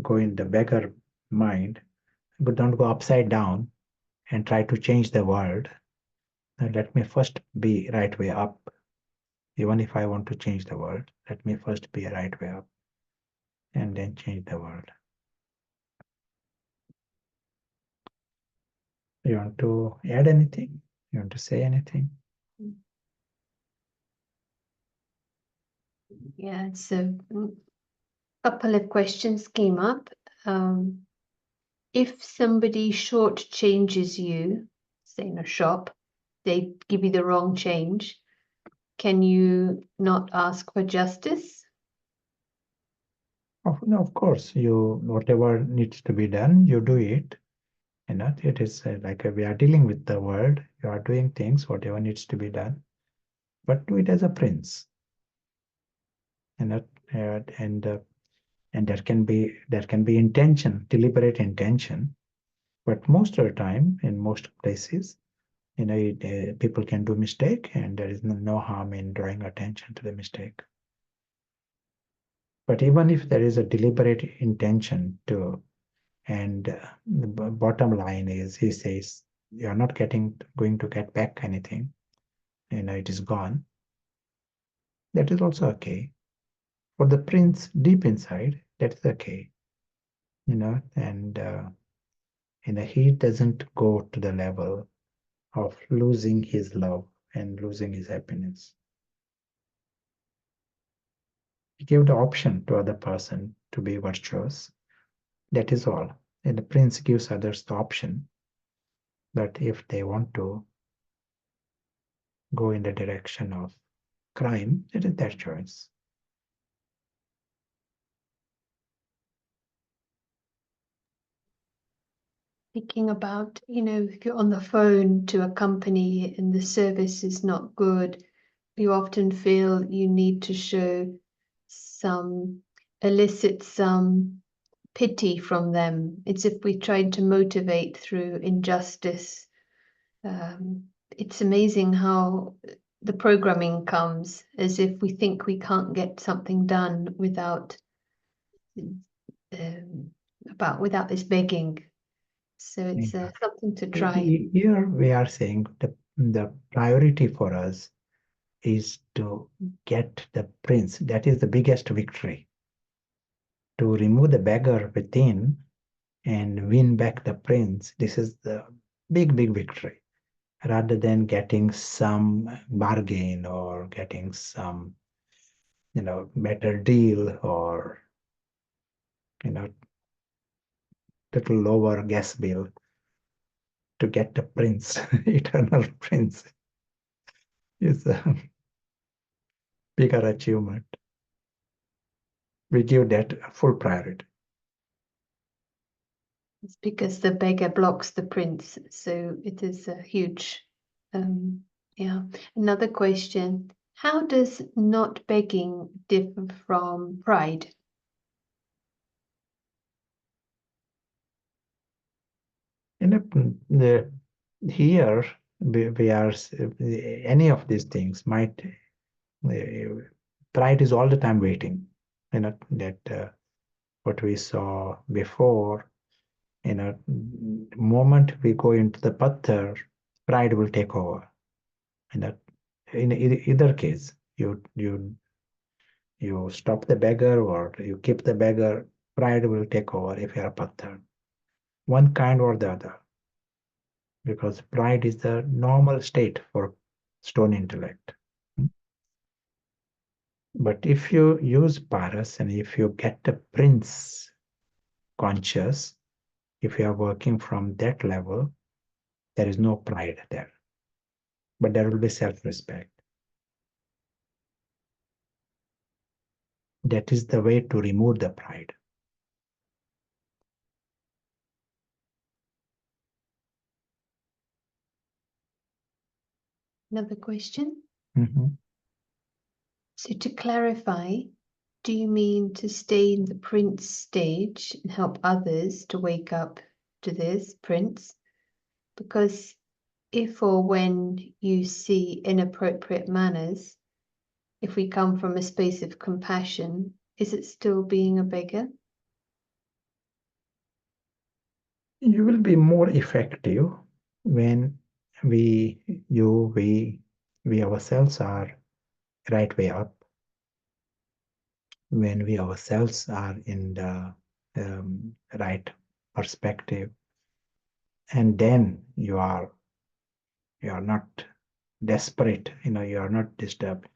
go in the beggar mind, but don't go upside down and try to change the world. Let me first be right way up. Even if I want to change the world, let me first be right way up and then change the world. You want to add anything? You want to say anything?
Yeah, so couple of questions came up. If somebody shortchanges you, say in a shop, they give you the wrong change, can you not ask for justice?
No, of course, you whatever needs to be done, you do it. It is like we are dealing with the world. You are doing things, whatever needs to be done, but do it as a prince. You know, and there can be intention, deliberate intention. But most of the time, in most places, people can do mistake, and there is no harm in drawing attention to the mistake. But even if there is a deliberate intention to, and the bottom line is, he says, you are not going to get back anything. It is gone. That is also okay. For the prince deep inside, that's okay. And he doesn't go to the level of losing his love and losing his happiness. He gave the option to other person to be virtuous. That is all. And the prince gives others the option that if they want to go in the direction of crime, it is their choice.
Thinking about, if you're on the phone to a company and the service is not good, you often feel you need to elicit some pity from them. It's if we tried to motivate through injustice. It's amazing how the programming comes as if we think we can't get something done without this begging. So it's
Yeah.
something to try.
Here we are saying the priority for us is to get the prince. That is the biggest victory. To remove the beggar within and win back the prince. This is the big victory, rather than getting some bargain or getting some better deal, or little lower gas bill to get the prince. Eternal prince is a bigger achievement. We give that full priority.
It's because the beggar blocks the prince, so it is a huge. Yeah. Another question: how does not begging differ from pride?
Here we are any of these things might pride is all the time waiting. that what we saw before, moment we go into the patthar, pride will take over. In either case, you stop the beggar or you keep the beggar, pride will take over if you are a patthar, one kind or the other, because pride is the normal state for stone intellect. But if you use paras and if you get the prince conscious, if you are working from that level, there is no pride there, but there will be self-respect. That is the way to remove the pride.
Another question.
Mhm.
So to clarify, do you mean to stay in the prince stage and help others to wake up to this prince? Because if or when you see inappropriate manners, if we come from a space of compassion, is it still being a beggar?
You will be more effective when we, you, we ourselves are right way up, when we ourselves are in the right perspective, and then you are not desperate, you are not disturbed,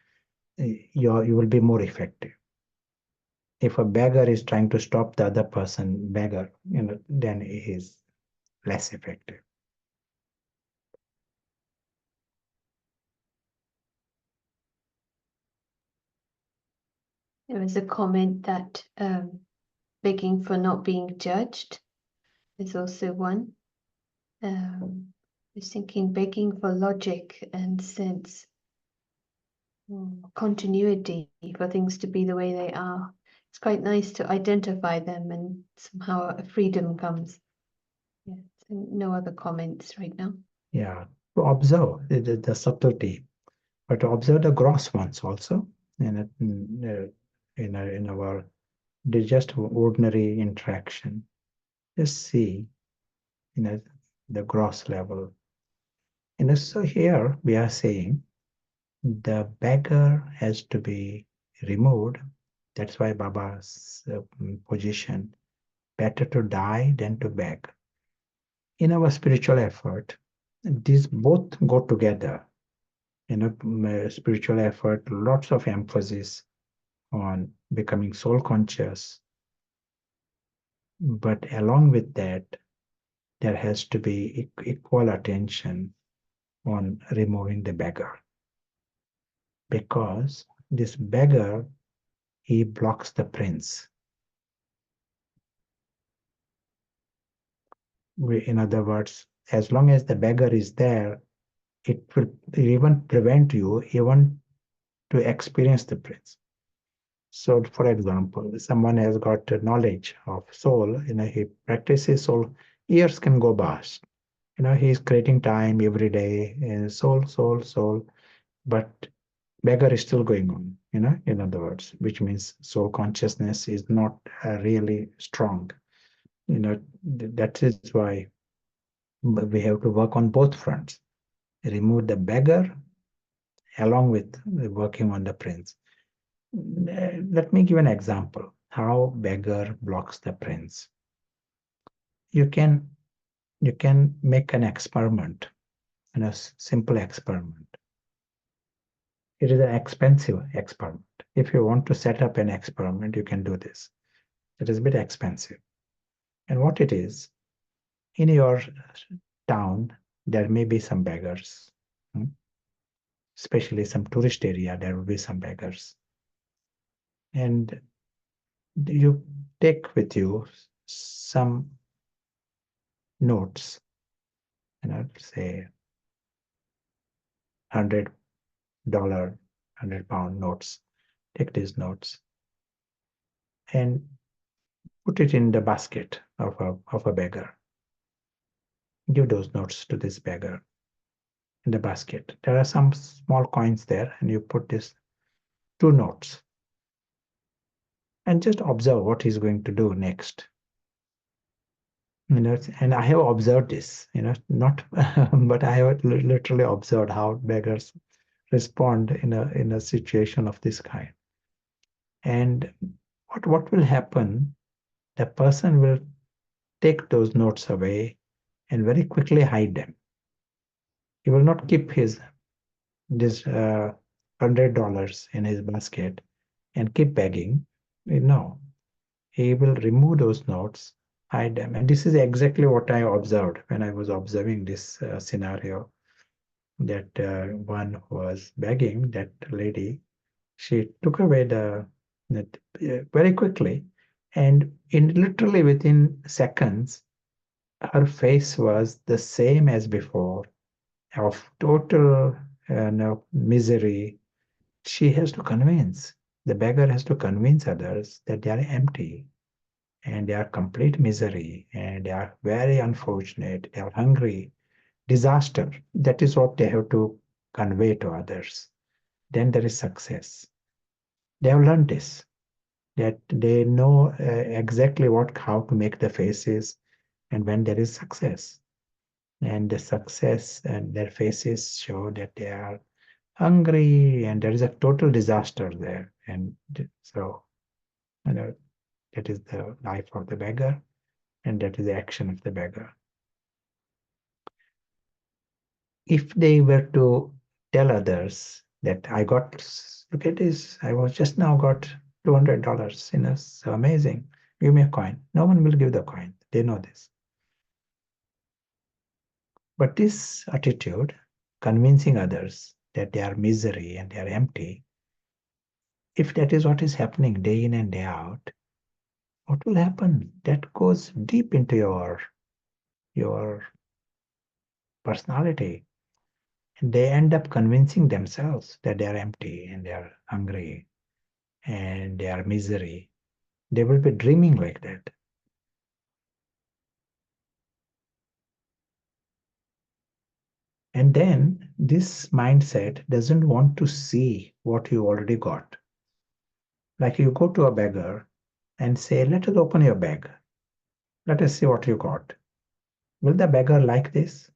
you will be more effective. If a beggar is trying to stop the other person beggar, then he is less effective.
There was a comment that begging for not being judged is also one. I was thinking begging for logic and sense, continuity, for things to be the way they are. It's quite nice to identify them and somehow a freedom comes. Yeah, so no other comments right now.
Yeah, to observe the subtlety, but to observe the gross ones also in our just ordinary interaction. Just see, the gross level. So here we are saying the beggar has to be removed. That's why Baba's position, better to die than to beg. In our spiritual effort, these both go together. Spiritual effort, lots of emphasis on becoming soul conscious. But along with that, there has to be equal attention on removing the beggar. Because this beggar, he blocks the prince. In other words, as long as the beggar is there, it will even prevent you even to experience the prince. So, for example, someone has got knowledge of soul, he practices soul, years can go past. He's creating time every day, soul, soul, soul, but beggar is still going on, in other words, which means soul consciousness is not really strong. That is why we have to work on both fronts. Remove the beggar along with working on the prince. Let me give an example how beggar blocks the prince. You can make an experiment, a simple experiment. It is an expensive experiment. If you want to set up an experiment, you can do this. It is a bit expensive. And what it is, in your town, there may be some beggars. Especially some tourist area, there will be some beggars. And you take with you some notes, say $100, £100 notes. Take these notes and put it in the basket of a beggar. Give those notes to this beggar in the basket. There are some small coins there, and you put these 2 notes. and just observe what he's going to do next. And I have observed this, not, but I have literally observed how beggars respond in a situation of this kind. And what will happen? The person will take those notes away and very quickly hide them. He will not keep his this $100 in his basket and keep begging. No, he will remove those notes, hide them. And this is exactly what I observed when I was observing this scenario. That one was begging, that lady, she took away that very quickly, and in literally within seconds, her face was the same as before, of total no, misery. She has to convince, the beggar has to convince others that they are empty and they are complete misery and they are very unfortunate, they are hungry, disaster. That is what they have to convey to others. Then there is success. They have learned this, that they know exactly how to make the faces and when there is success. And the success and their faces show that they are hungry and there is a total disaster there. And so, you know, that is the life of the beggar and that is the action of the beggar. If they were to tell others that I got, look at this, I was just now got $200, so amazing. Give me a coin. No one will give the coin. They know this. But this attitude, convincing others that they are misery and they are empty, if that is what is happening day in and day out, what will happen? That goes deep into your personality. And they end up convincing themselves that they are empty and they are hungry and they are misery. They will be dreaming like that. And then this mindset doesn't want to see what you already got. Like you go to a beggar and say, let us open your bag. Let us see what you got. Will the beggar like this?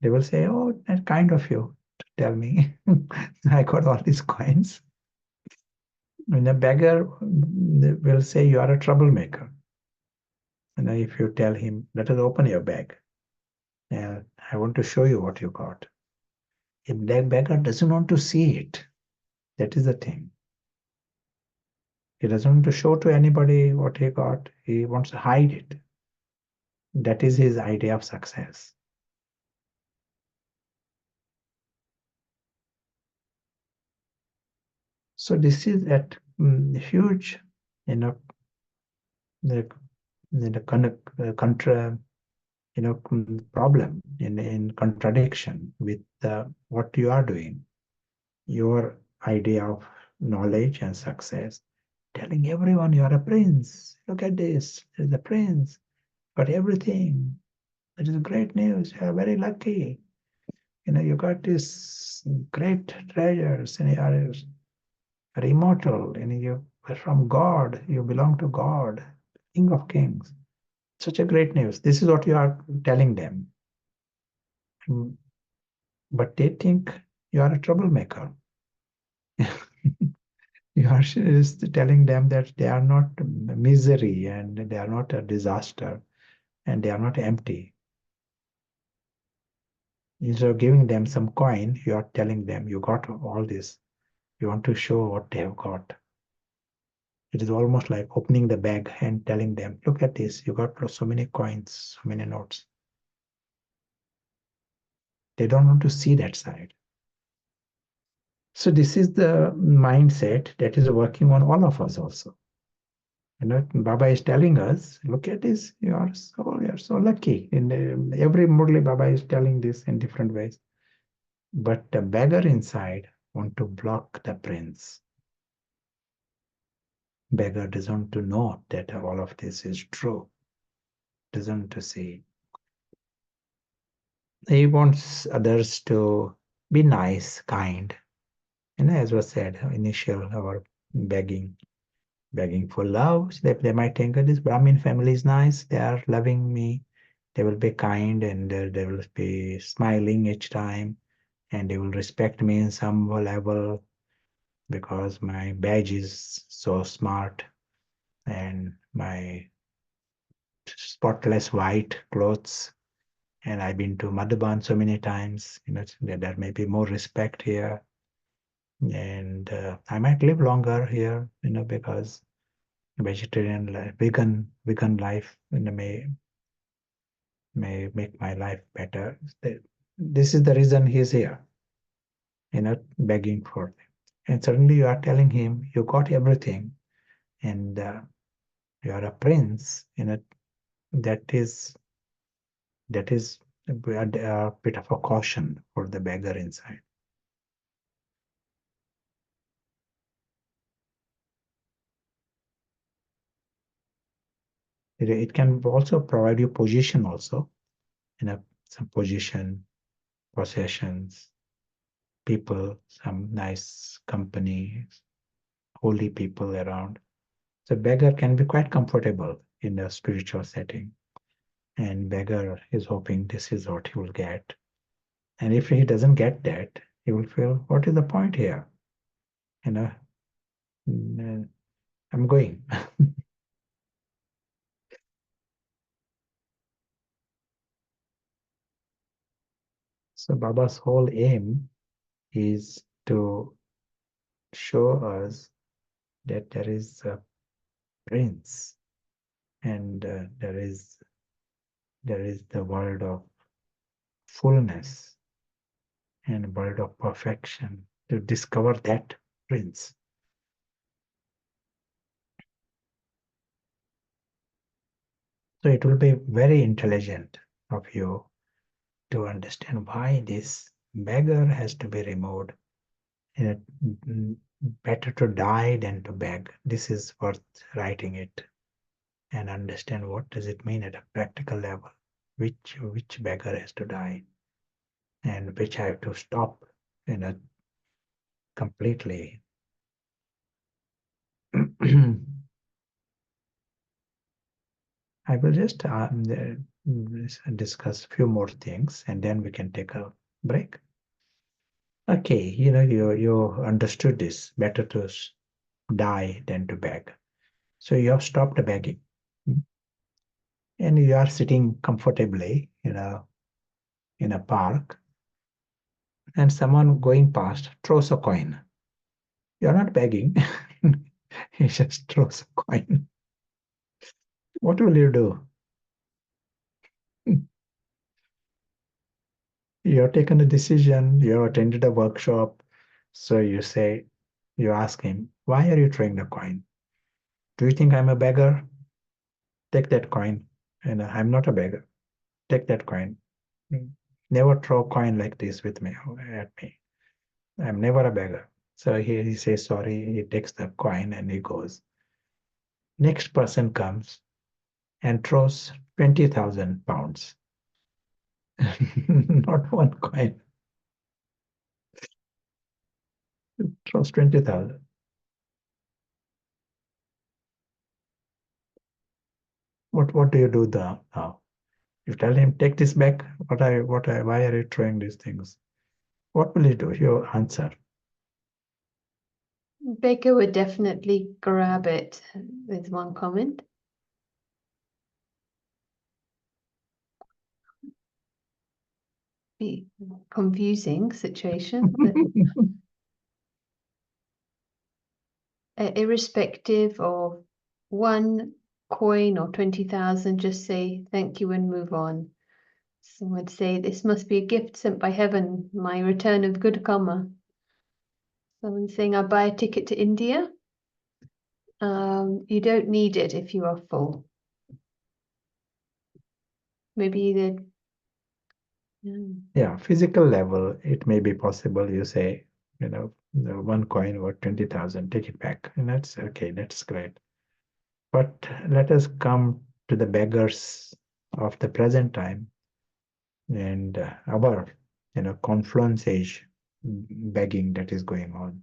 They will say, oh, that's kind of you to tell me. I got all these coins. And the beggar will say, you are a troublemaker. And if you tell him, let us open your bag. I want to show you what you got. If that beggar doesn't want to see it, that is the thing. He doesn't want to show to anybody what he got. He wants to hide it. That is his idea of success. So this is that huge, you know, the contra, problem in contradiction with what you are doing. Your idea of knowledge and success, telling everyone you are a prince. Look at this, there's a prince, got everything. It is great news. You are very lucky. You got these great treasures, and are immortal, and you are from God. You belong to God, King of Kings. Such a great news. This is what you are telling them. Mm, but they think you are a troublemaker. You are just telling them that they are not misery and they are not a disaster and they are not empty. Instead of giving them some coin, you are telling them you got all this. You want to show what they have got. It is almost like opening the bag and telling them, look at this, you got so many coins, so many notes. They don't want to see that side. So this is the mindset that is working on all of us also. Baba is telling us, look at this, you are so lucky. In every Murli, Baba is telling this in different ways. But the beggar inside want to block the prince. Beggar doesn't to know that all of this is true. Doesn't to see. He wants others to be nice, kind. As was said, initial our begging. begging for love. They might think that this Brahmin family is nice. They are loving me. They will be kind and they will be smiling each time and they will respect me in some level because my badge is so smart and my spotless white clothes. And I've been to Madhuban so many times, there may be more respect here. And I might live longer here, because vegetarian life, vegan life, may make my life better. This is the reason he's here, begging for them. And suddenly you are telling him you got everything, and you are a prince. That is that is a bit of a caution for the beggar inside. It can also provide you position also, some position, possessions, people, some nice company, holy people around. So beggar can be quite comfortable in a spiritual setting. And beggar is hoping this is what he will get. And if he doesn't get that, he will feel, what is the point here? You know, I'm going. So Baba's whole aim is to show us that there is a prince and there is the world of fullness and world of perfection, to discover that prince. So it will be very intelligent of you to understand why this beggar has to be removed. Better to die than to beg. This is worth writing it and understand what does it mean at a practical level. Which beggar has to die and which I have to stop, completely. I will just discuss a few more things and then we can take a break. Okay, you understood this. Better to die than to beg. So you have stopped begging, and you are sitting comfortably, in a park, and someone going past throws a coin. You're not begging. He just throws a coin. What will you do? You have taken a decision, you have attended a workshop. So you ask him, why are you throwing the coin? Do you think I'm a beggar? Take that coin. And I'm not a beggar. Take that coin. Never throw a coin like this with me at me. I'm never a beggar. So he says sorry, he takes the coin and he goes. Next person comes and throws 20,000 pounds. Not one coin, throws 20,000. What do you do now? You tell him, take this back. Why are you throwing these things? What will you do? You answer.
Beggar would definitely grab it, is one comment. Be confusing situation, but irrespective of one coin or 20,000, just say thank you and move on. Some would say this must be a gift sent by heaven, my return of good karma. Someone saying I buy a ticket to India. You don't need it if you are full. Maybe the
Yeah, physical level, it may be possible. You say, the one coin worth 20,000, take it back. And that's okay, that's great. But let us come to the beggars of the present time and our, confluence age begging that is going on,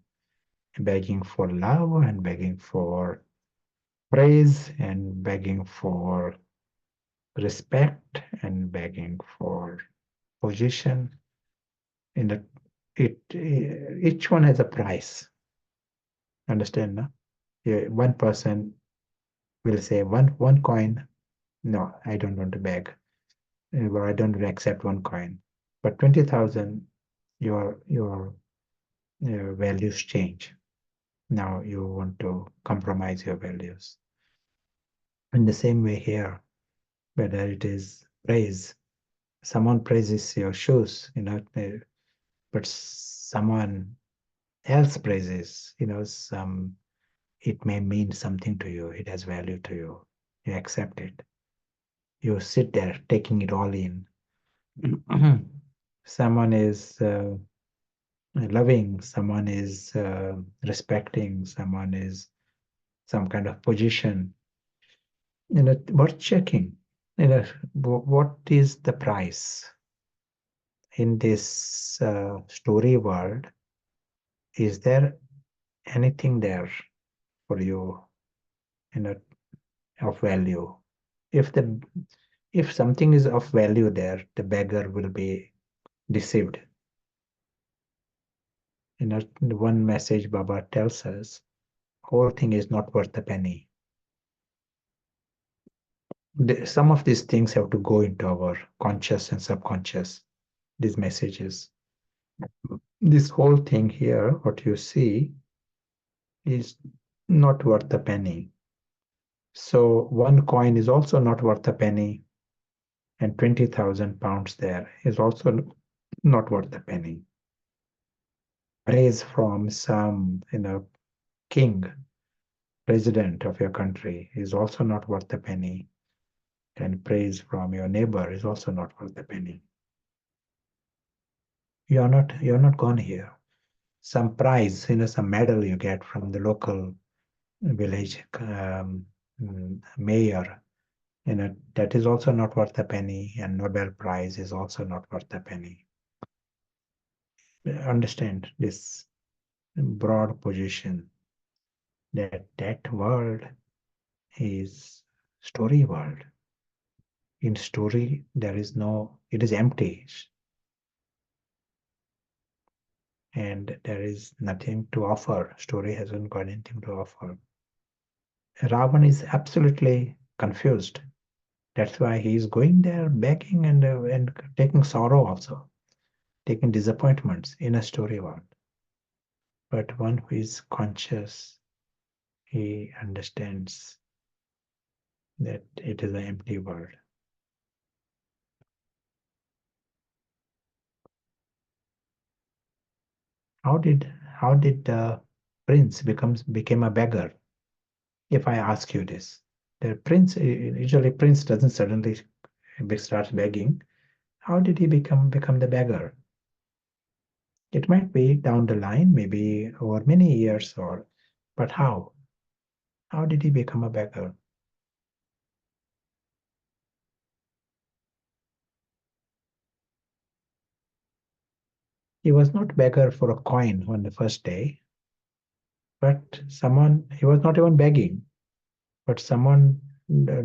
begging for love and begging for praise and begging for respect and begging for position. In the it each one has a price. Understand? No? Yeah, one person will say one coin. No, I don't want to beg. Well, I don't accept one coin. But 20,000, your values change. Now you want to compromise your values. In the same way here, whether it is praise, someone praises your shoes, but someone else praises, it may mean something to you. It has value to you. You accept it. You sit there taking it all in. Someone is loving, someone is respecting, someone is some kind of position. Worth checking. What is the price in this story world? Is there anything there for you, you know, of value? If the if something is of value there, the beggar will be deceived. One message Baba tells us, whole thing is not worth a penny. Some of these things have to go into our conscious and subconscious, these messages. This whole thing here, what you see, is not worth a penny. So one coin is also not worth a penny, and 20,000 pounds there is also not worth a penny. Praise from some, king, president of your country is also not worth a penny, and praise from your neighbor is also not worth a penny. You're not gone here. Some prize, some medal you get from the local village mayor, that is also not worth a penny, and Nobel Prize is also not worth a penny. Understand this broad position that world is story world. In story, it is empty, and there is nothing to offer. Story hasn't got anything to offer. Ravan is absolutely confused. That's why he is going there begging and taking sorrow also, taking disappointments in a story world. But one who is conscious, he understands that it is an empty world. How did the prince became a beggar? If I ask you this, the prince usually prince doesn't suddenly start begging. How did he become the beggar? It might be down the line, maybe over many years, but how? How did he become a beggar? He was not beggar for a coin on the first day, but he was not even begging, but someone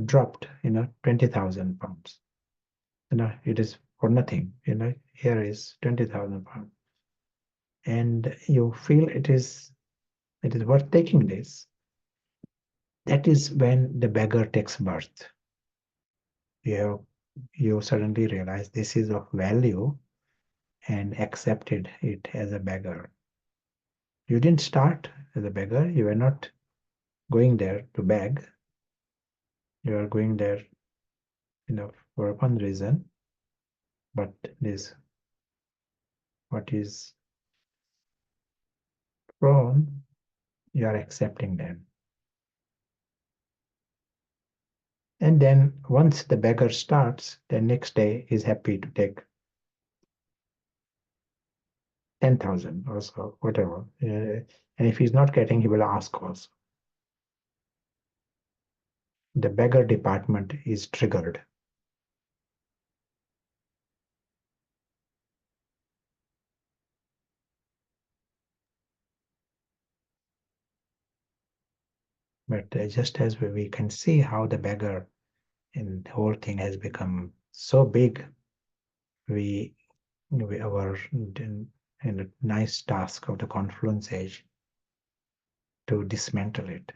dropped, 20,000 pounds. It is for nothing, here is 20,000 pounds. And you feel it is worth taking this. That is when the beggar takes birth. You suddenly realize this is of value and accepted it as a beggar. You didn't start as a beggar. You were not going there to beg. You are going there, for one reason. But this, what is wrong, you are accepting them. And then once the beggar starts, the next day he's happy to take 10,000 or so, whatever. And if he's not getting, he will ask also. The beggar department is triggered. But just as we can see how the beggar and the whole thing has become so big, our nice task of the confluence age to dismantle it,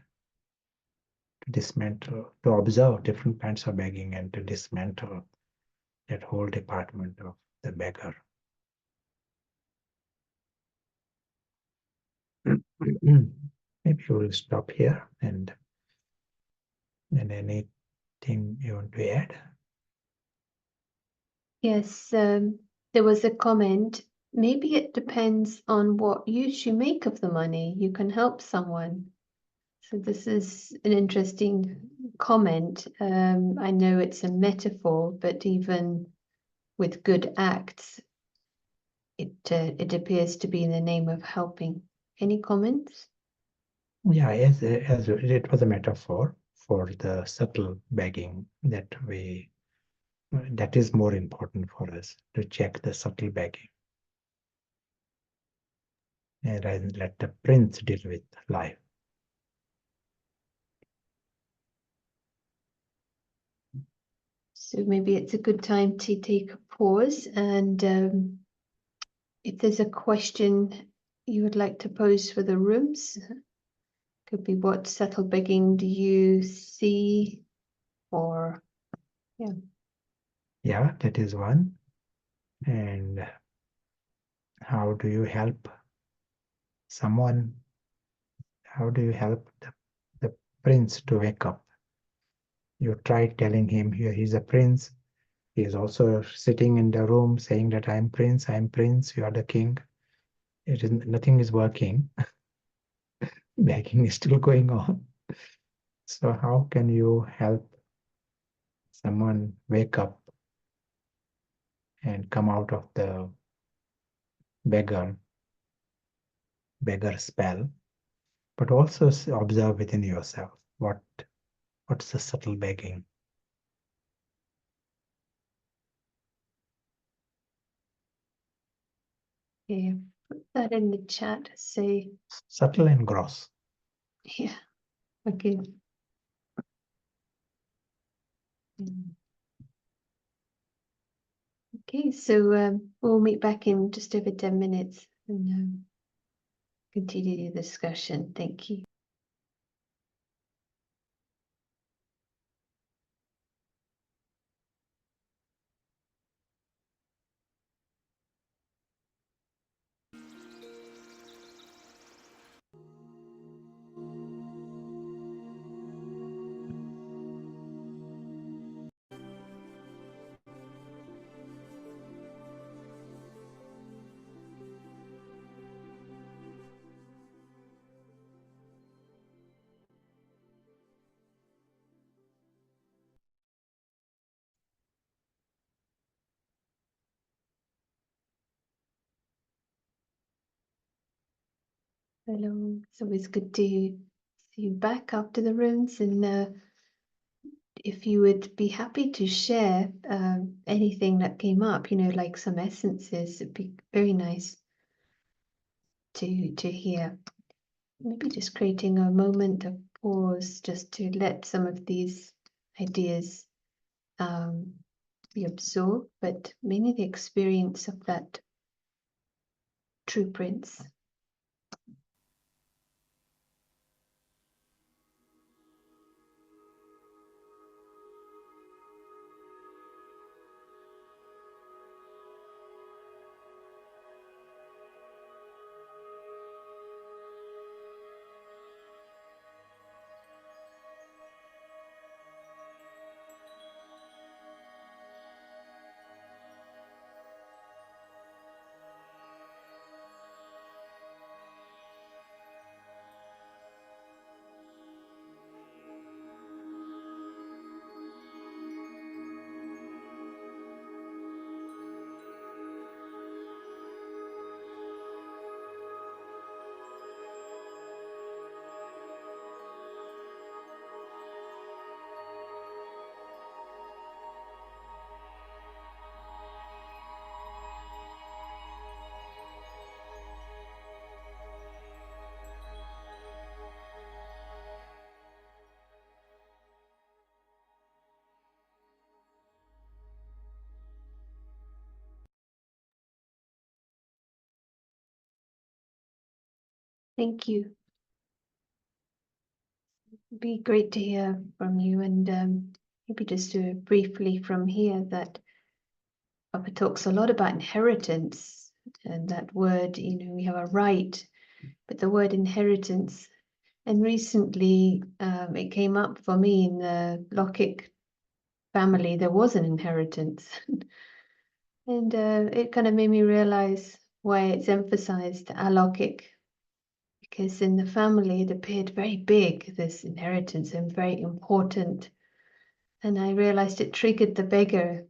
to observe different kinds of begging and to dismantle that whole department of the beggar. Maybe we will stop here and anything you want to add?
Yes, there was a comment. Maybe it depends on what use you make of the money. You can help someone. So this is an interesting comment. I know it's a metaphor, but even with good acts, it appears to be in the name of helping. Any comments?
Yeah, as it was a metaphor for the subtle begging that is more important for us to check the subtle begging and let the prince deal with life.
So maybe it's a good time to take a pause, and if there's a question you would like to pose for the rooms, could be what subtle begging do you see, or
Yeah, that is one. And how do you help someone? How do you help the prince to wake up? You try telling him here he's a prince. He is also sitting in the room saying that I'm prince, you are the king. Nothing is working. Begging is still going on. So how can you help someone wake up and come out of the beggar spell, but also observe within yourself what's the subtle begging?
yeah, put that in the chat. Say,
Subtle and gross.
yeah, okay. Okay, so we'll meet back in just over 10 minutes and continue the discussion. Thank you. Hello, it's always good to see you back after the rooms, and if you would be happy to share anything that came up, like some essences, it'd be very nice to hear. Maybe just creating a moment of pause just to let some of these ideas be absorbed, but mainly the experience of that true prince. Thank you. It'd be great to hear from you, and maybe just to briefly from here that Papa talks a lot about inheritance, and that word, we have a right, but the word inheritance. And recently, it came up for me in the Lokic family, there was an inheritance. And it kind of made me realize why it's emphasized alokic, because in the family it appeared very big, this inheritance, and very important. And I realized it triggered the beggar.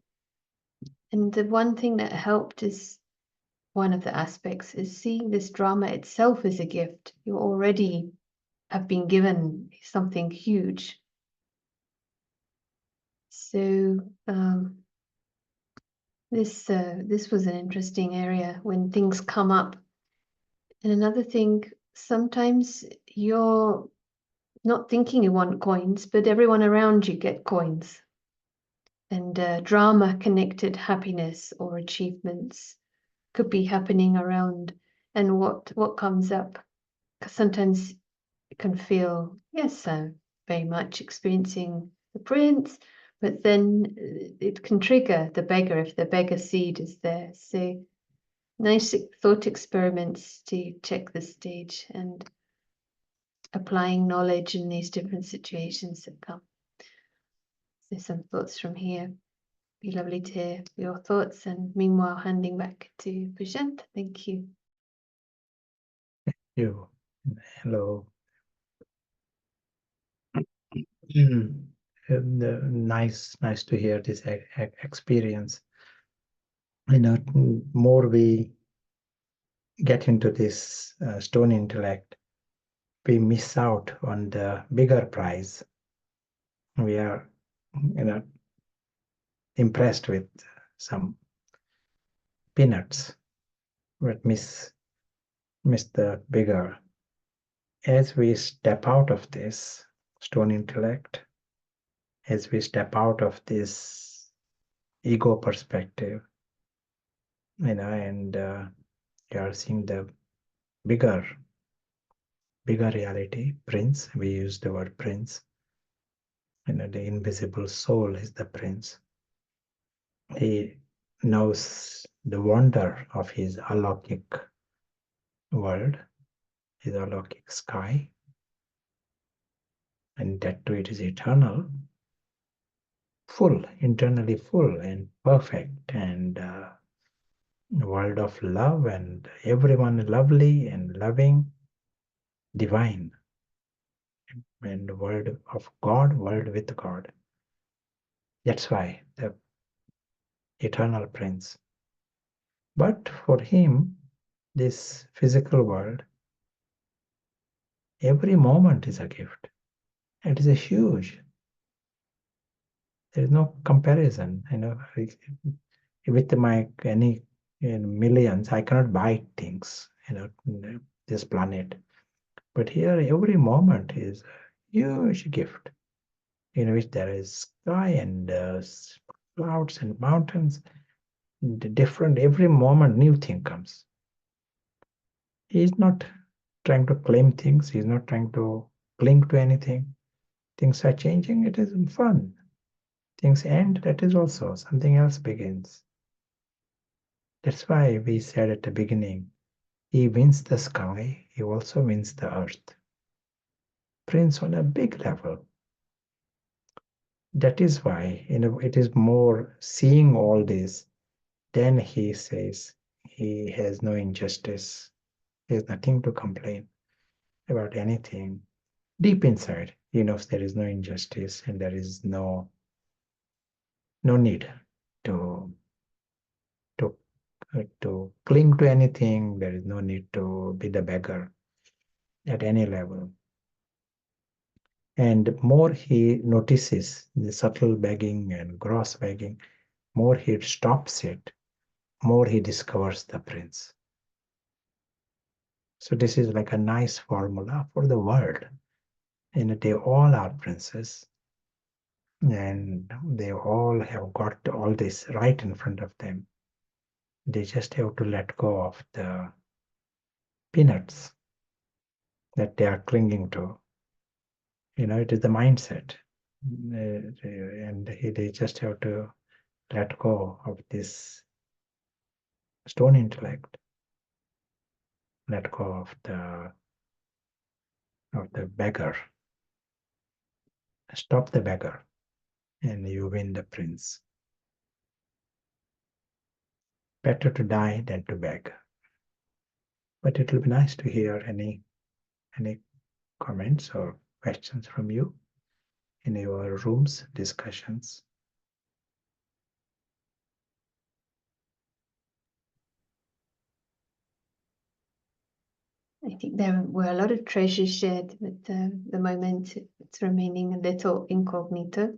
And the one thing that helped is one of the aspects is seeing this drama itself as a gift. You already have been given something huge. So this was an interesting area when things come up. And another thing, sometimes you're not thinking you want coins, but everyone around you get coins. And drama connected happiness or achievements could be happening around. And what comes up, 'cause sometimes it can feel, yes, very much experiencing the prince, but then it can trigger the beggar if the beggar seed is there. So nice thought experiments to check the stage and applying knowledge in these different situations that come. So some thoughts from here. Be lovely to hear your thoughts, and meanwhile handing back to Prashant. Thank you.
You. Hello. Nice to hear this experience. More we get into this stone intellect, we miss out on the bigger prize. We are, impressed with some peanuts, but miss the bigger. As we step out of this stone intellect, as we step out of this ego perspective, and you are seeing the bigger reality, prince. We use the word prince. The invisible soul is the prince. He knows the wonder of his alokik world, his alokik sky, and that too it is eternal, full, internally full and perfect, and world of love, and everyone lovely and loving, divine, and world of God, world with God. That's why the eternal prince. But for him, this physical world, every moment is a gift. It is a huge. There is no comparison. With my any millions, I cannot buy things. This planet. But here, every moment is a huge gift, in which there is sky and clouds and mountains. Different every moment, new thing comes. He is not trying to claim things. He is not trying to cling to anything. Things are changing. It is fun. Things end. That is also something else begins. That's why we said at the beginning, he wins the sky. He also wins the earth. Prince on a big level. That is why it is more seeing all this. Then he says he has no injustice. He has nothing to complain about anything. Deep inside, he knows there is no injustice and there is no need to to to cling to anything. There is no need to be the beggar at any level. And more he notices the subtle begging and gross begging, more he stops it, more he discovers the prince. So this is like a nice formula for the world. They all are princes, and they all have got all this right in front of them. They just have to let go of the peanuts that they are clinging to. It is the mindset. And they just have to let go of this stone intellect, let go of the beggar. Stop the beggar, and you win the prince. Better to die than to beg. But it will be nice to hear any comments or questions from you in your rooms discussions.
I think there were a lot of treasures shared, but the moment it's remaining a little incognito.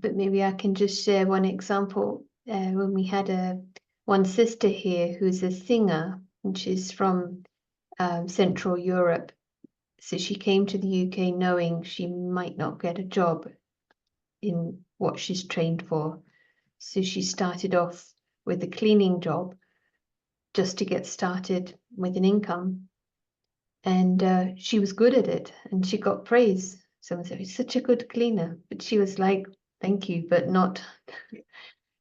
But maybe I can just share one example. When we had one sister here who's a singer, and she's from Central Europe. So she came to the UK knowing she might not get a job in what she's trained for. So she started off with a cleaning job just to get started with an income. And she was good at it, and she got praise. Someone said, "You're such a good cleaner." But she was like, "Thank you," but not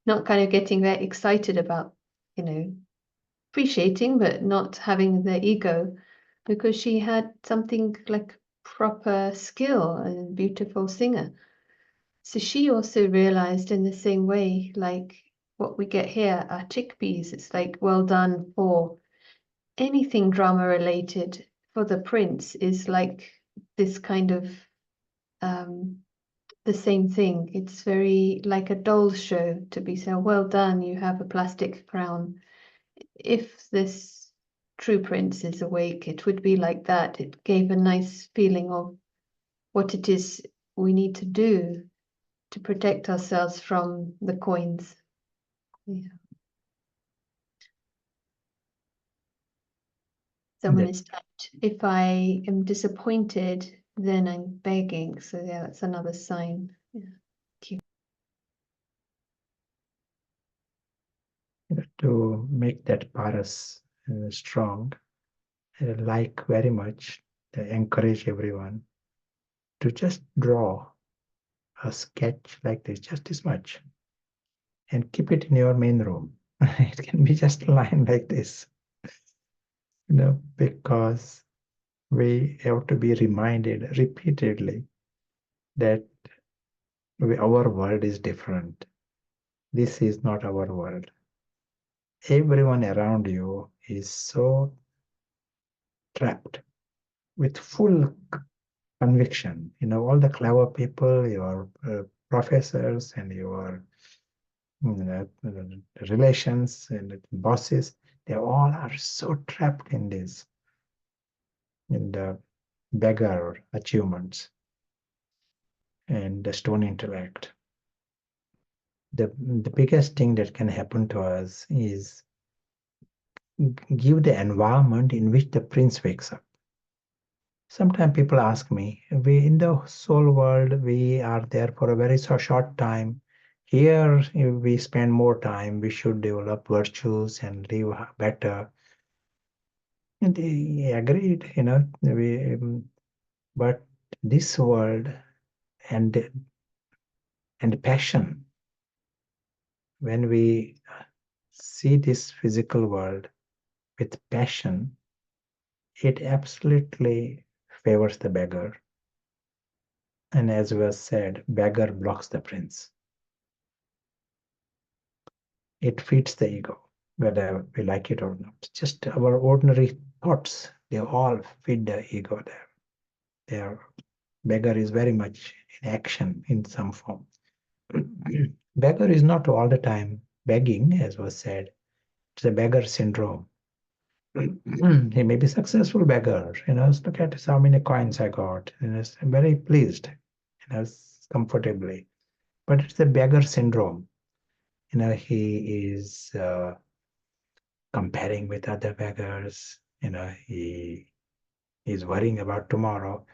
kind of getting very excited about, appreciating, but not having the ego, because she had something like proper skill and beautiful singer. So she also realized in the same way, like what we get here are chickpeas. It's like, well done for anything drama related. For the prince is like this kind of the same thing. It's very like a doll's show to be so well done. You have a plastic crown. If this true prince is awake, it would be like that. It gave a nice feeling of what it is we need to do to protect ourselves from the coins. Yeah. Someone is typed, if I am disappointed, then I'm begging. So yeah, that's another sign. Yeah. Thank
you. To make that paras strong, I like very much. I encourage everyone to just draw a sketch like this, just this much, and keep it in your main room. It can be just a line like this, because we have to be reminded repeatedly that our world is different. This is not our world. Everyone around you is so trapped with full conviction. All the clever people, your professors and your relations and bosses, they all are so trapped in the beggar achievements and the stone intellect. The biggest thing that can happen to us is give the environment in which the prince wakes up. Sometimes people ask me, we in the soul world, we are there for a very short time. Here, if we spend more time, we should develop virtues and live better. And they agreed, but this world and passion, when we see this physical world with passion, it absolutely favors the beggar. And as was said, beggar blocks the prince. It feeds the ego, whether we like it or not. Just our ordinary thoughts, they all feed the ego there. Their beggar is very much in action in some form. Beggar is not all the time begging, as was said. It's a beggar syndrome. He may be successful beggar. Look at how many coins I got. I'm very pleased. Comfortably. But it's the beggar syndrome. He is comparing with other beggars. He is worrying about tomorrow.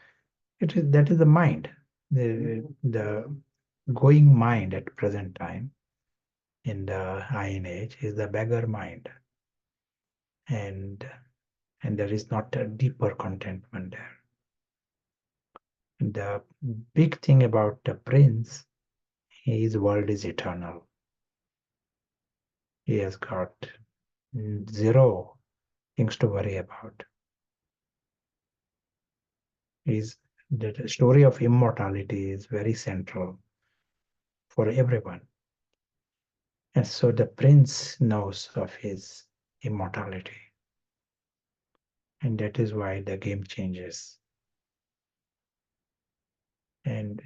That is the mind, the going mind at present time in the Iron Age is the beggar mind, and and there is not a deeper contentment there. And the big thing about the prince, his world is eternal. He has got zero things to worry about. The story of immortality is very central for everyone. And so the prince knows of his immortality. And that is why the game changes. And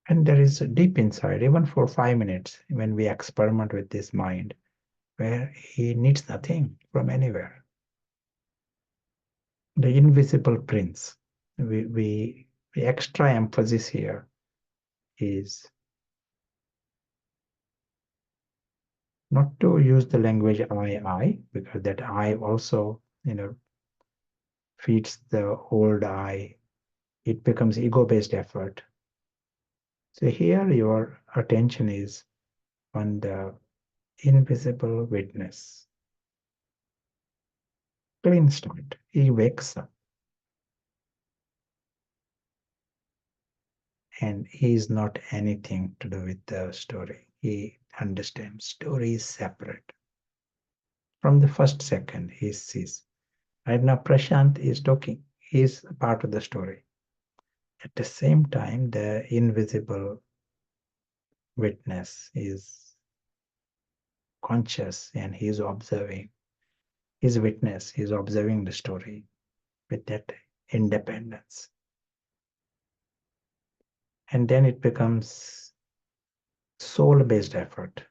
there is deep inside, even for 5 minutes, when we experiment with this mind, where he needs nothing from anywhere. The invisible prince. The extra emphasis here is not to use the language I, because that I also, feeds the old I. It becomes ego-based effort. So here your attention is on the invisible witness. Clean start. He wakes up. And he is not anything to do with the story. He understands story is separate. From the first second, he sees. Right now, Prashant is talking. He is a part of the story. At the same time, the invisible witness is conscious and he is observing. His witness is observing the story with that independence. And then it becomes soul-based effort.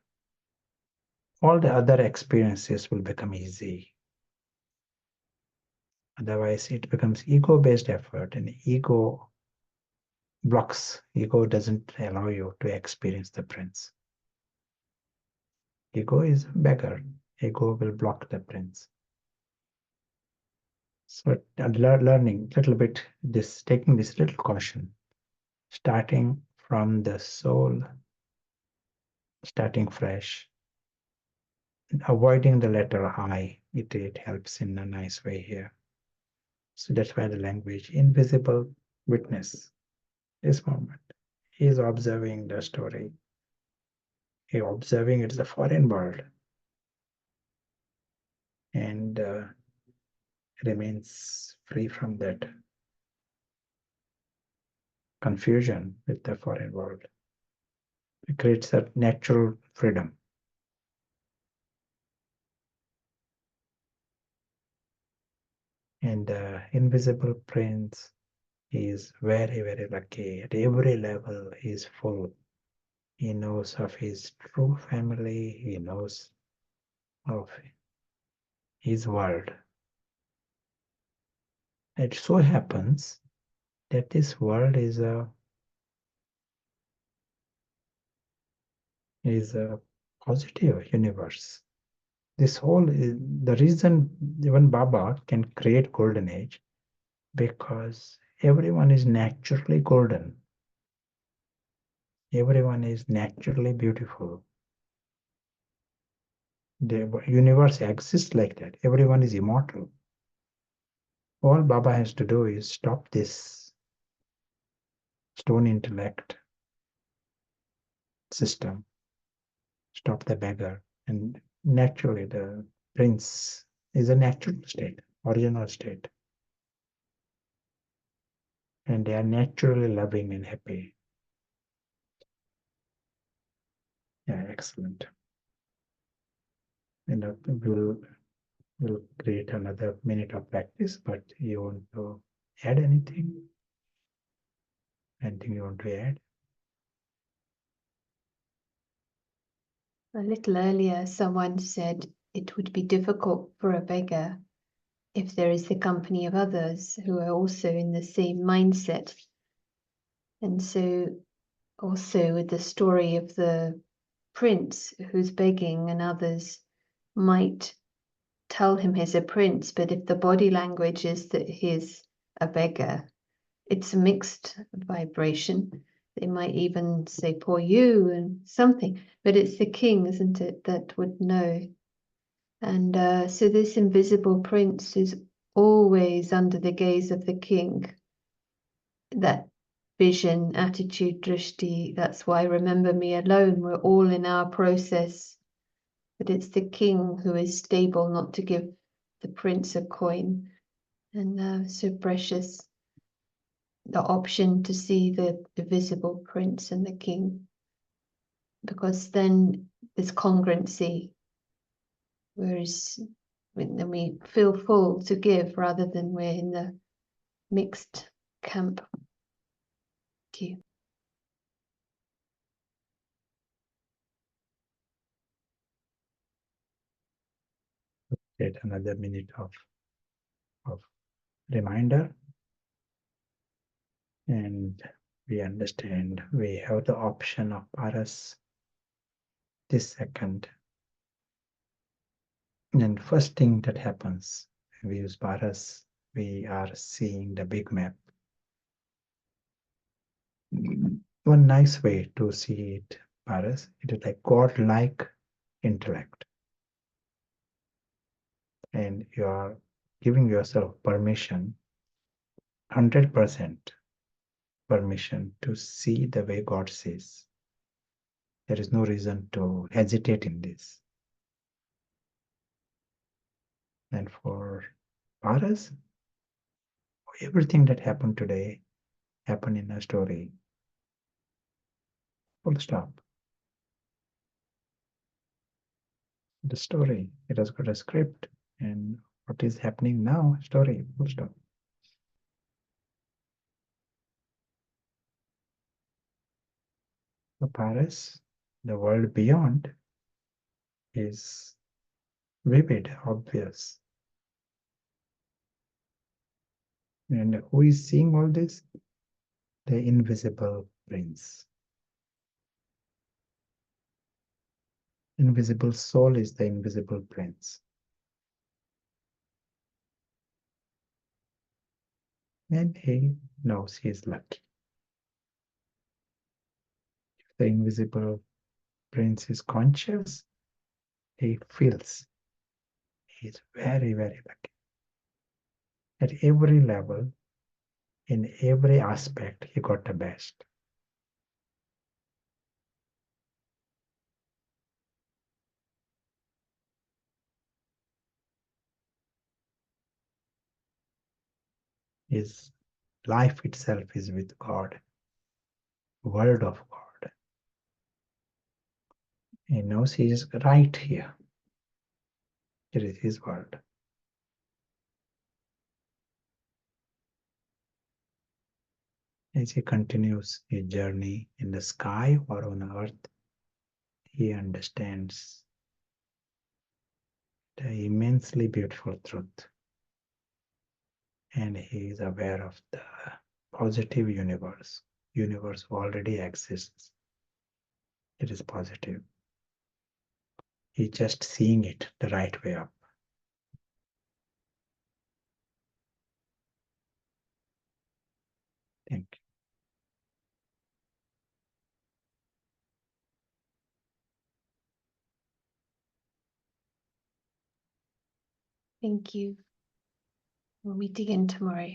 All the other experiences will become easy. Otherwise, it becomes ego-based effort, and ego blocks. Ego doesn't allow you to experience the prince. Ego is a beggar. Ego will block the prince. So learning a little bit, taking this little caution, starting from the soul, starting fresh, avoiding the letter I, it helps in a nice way here. So that's why the language, invisible witness, this moment. He is observing the story. He observing it's a foreign world and remains free from that confusion with the foreign world. It creates a natural freedom. And the invisible prince is very, very lucky. At every level, he is full. He knows of his true family. He knows of his world. It so happens that this world is a positive universe. This whole the reason even Baba can create golden age, because everyone is naturally golden. Everyone is naturally beautiful. The universe exists like that. Everyone is immortal. All Baba has to do is stop this stone intellect system, stop the beggar, and naturally the prince is a natural state, original state. And they are naturally loving and happy. Yeah, excellent. We'll create another minute of practice, but you want to add anything? Anything you want to add?
A little earlier, someone said it would be difficult for a beggar if there is the company of others who are also in the same mindset. And so also with the story of the prince who's begging and others might tell him he's a prince, but if the body language is that he's a beggar, it's a mixed vibration. They might even say, poor you, and something, but it's the king, isn't it, that would know. And so this invisible prince is always under the gaze of the king. That vision, attitude, drishti, that's why remember me alone, we're all in our process. But it's the king who is stable not to give the prince a coin. And so precious, the option to see the visible prince and the king. Because then there's congruency. Whereas then we feel full to give rather than we're in the mixed camp. Thank you.
Get another minute of reminder, and we understand we have the option of paras this second. And first thing that happens when we use paras, we are seeing the big map. One nice way to see it, paras, it is like God-like intellect. And you are giving yourself permission, 100% permission to see the way God sees. There is no reason to hesitate in this. And for Paras, everything that happened today happened in a story. Full stop. The story, it has got a script, and what is happening now, story, full stop. For Paras, the world beyond is vivid, obvious. And who is seeing all this? The invisible prince. Invisible soul is the invisible prince. And he knows he is lucky. If the invisible prince is conscious, he feels he is very, very lucky. At every level, in every aspect, he got the best. His life itself is with God, word of God. He knows he is right here. It is his word. As he continues his journey in the sky or on earth, he understands the immensely beautiful truth. And he is aware of the positive universe. Universe already exists. It is positive. He's just seeing it the right way up. Thank you.
Thank you. We'll meet again tomorrow.